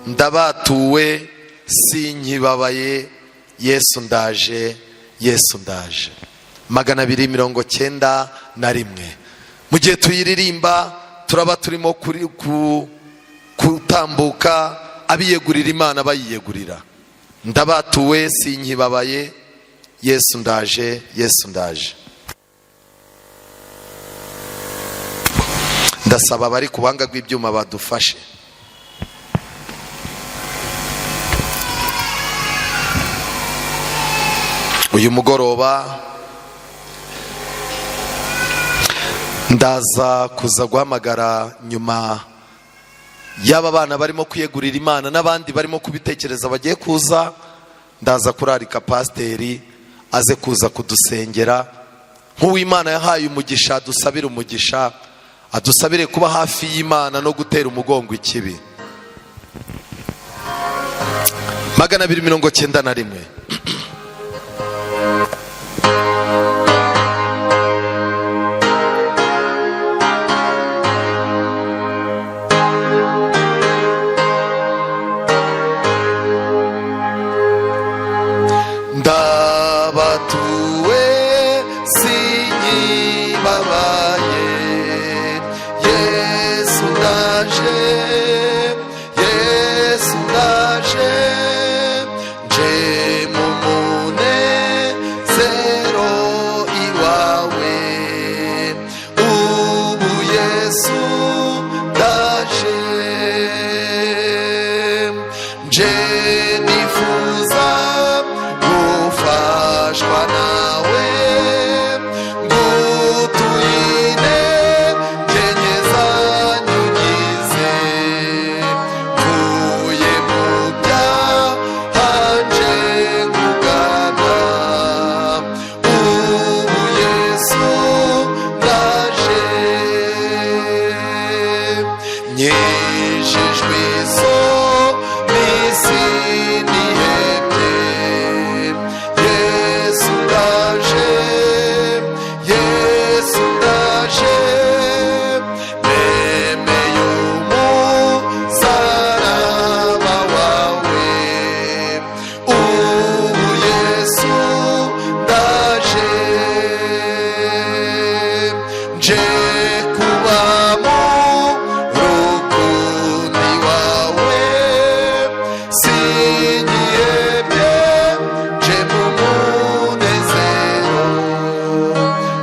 ndabatuwe sinkibabaye, Yesu ndaje, Yesu ndaje. 291. Mu gihe tuyiririmba turaba turimo kutambuka abiyegurira Imana bayiyegurira. Ndabatuwe sinkibabaye, Yesu ndaje, Yesu ndaje. Ndasaba abari ku buhanga bw'ibyuma badufashe. Uyu mugoroba ndaza kuza guhamagara nyuma y'aba bana barimo kwiyegurira Imana n'abandi barimo kubitekereza bagiye kuza, ndaza kurarika pasiteri aze kuza kudusengera nk'uw'Imana yahaye umugisha, dusabire umugisha, adusabire kuba hafi y'Imana no gutera umugongo ikibi. 291. Ndabatuwe sinyibabaye, Yesu ndaje, Yesu ndaje, nje mu munezero iwawe, ubu Yesu ndaje, nje nifuza gufashwa nawe, ngutuyine nkenyeza nyugize, mvuye mu byahanje nkugana, ubu Yesu ndaje, nyejejwe isoni sinihebye, Yesu ndaje, Yesu ndaje, nemeye umusaraba wawe, ubu Yesu ndaje, nje kuba mu rukundo iwawe, sinyihebye, nje mu munezero,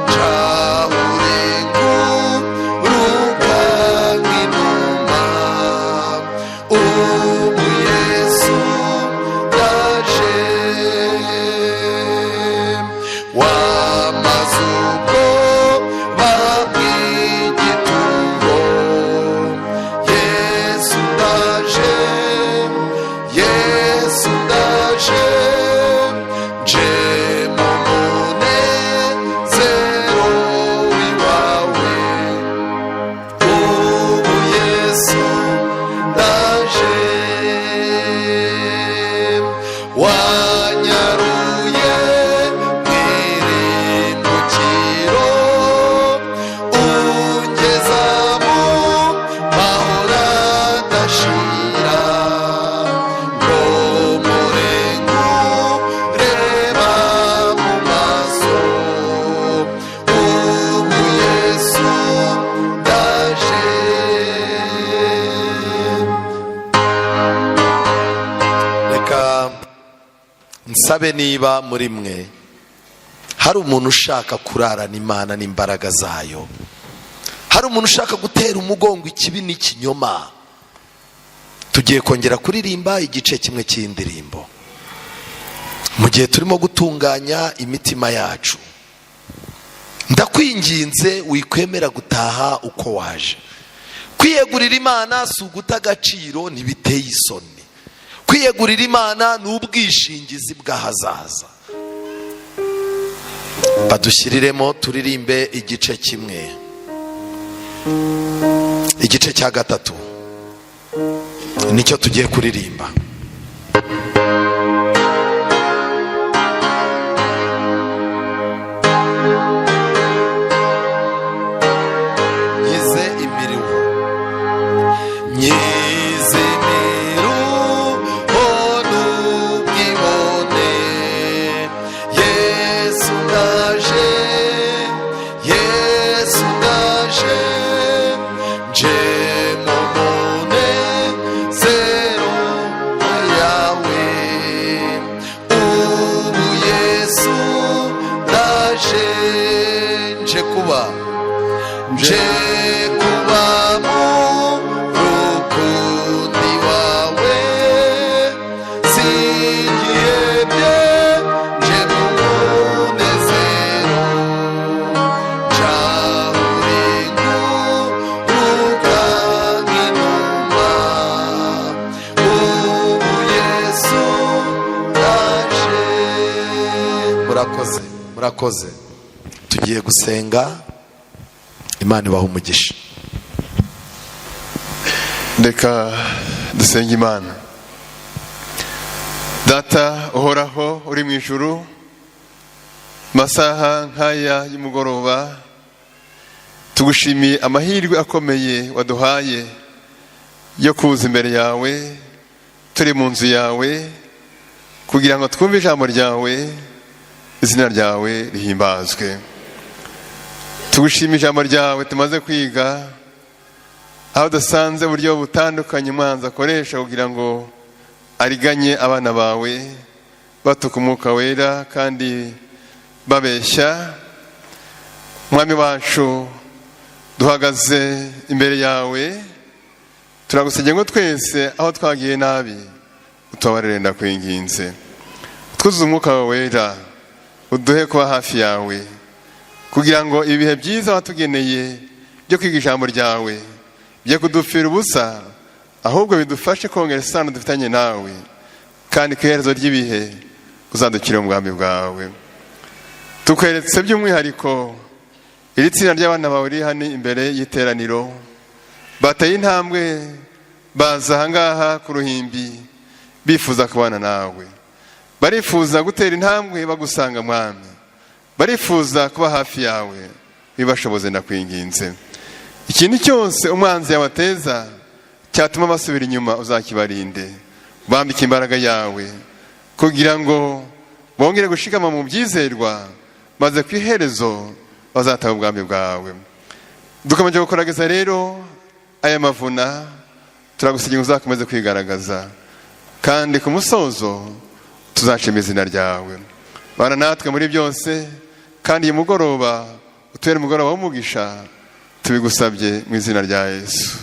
ncahure nguruka nk'inuma, ubu Yesu ndaje, wamaze ubwoba bw'igitumo, Yesu ndaje, Yesu ndaje, nje mu munezero iwawe, ubu Yesu ndaje, wanyaruye mw'irimbukiro, ungeza mu mahoro adashira, ngo murengo reba mu maso, ubu Yesu ndaje. Reka nsabe niba muri mwe hari umuntu ushaka kurarana Imana n'imbaraga zayo, hari umuntu ushaka gutera umugongo ikibi n'ikinyoma, tugiye kongera kuririmba igice kimwe cy'indirimbo mu gihe turimo gutunganya imitima yacu. Ndakwinginze wikwemera gutaha uko waje. Kwiyegurira Imana si uguta agaciro, ntibiteye isoni. Kwiyegurira Imana ni ubwishingizi bw'ahazaza. Badushyiriremo turirimbe igice kimwe, igice cya 3 nicyo tugiye kuririmba. Nyize imiruho, nyize imiruho n'ubwibone, Yesu ndaje, Yesu ndaje, nje mu munezero yawe, ubu Yesu ndaje, nje kuba mu rukundo iwawe, sinyihebye, nje mu munezero, ncahure nguruka nk'inuma, ubu Yesu ndaje. Murakoze, tugiye gusenga, Imana ibaha umugisha. Reka dusenge Imana. Data uhoraho uri mu ijuru, masaha nk'aya y'umugoroba tugushimiye amahirwe akomeye waduhaye yo kuza imbere yawe, turi mu nzu yawe kugira ngo twumve ijambo ryawe, izina ryawe rihimbazwe. Tugushimiye ijambo ryawe tumaze kwiga, aho dusanze uburyo butandukanye umwanzi akoresha kugira ngo ariganye abana bawe, batuka umwuka wera kandi babeshya. Mwami wacu, duhagaze imbere yawe, turagusabye ngo twese aho twagiye nabi utubabarire, ndakwinginze. Twuzuze umwuka wawe wera, uduhe kuba hafi yawe kugira ngo ibihe byiza watugeneye byo kwiga ijambo ryawe bye kudupfira ubusa, ahubwo bidufashe kongera isano dufitanye nawe, kandi ku iherezo ry'ibihe uzadukire mu bwami bwawe. Tukweretse by'umwihariko iri tsinda ry'abana bawe riri hano imbere y'iteraniro, bateye intambwe baza ahangaha ku ruhimbi bifuza kubana nawe, barifuza gutera intambwe bagusanga Mwami, barifuza kuba hafi yawe, bibashoboze ndakwinginze. Ikintu cyose umwanzi yabateza cyatuma basubira inyuma uzakibarinde, bambike imbaraga yawe kugira ngo bongere gushikama mu byizerwa, maze ku iherezo bazataba ubwami bwawe. Dukomeje gukorageza rero aya mavuna, turagusabye ngo uzakomeze kwigaragaza, kandi ku musozo tuzashima izina ryawe. Bana natwe muri byose, kandi uyu mugoroba utubere umugoroba w'umugisha, tubigusabye mu izina rya Yesu.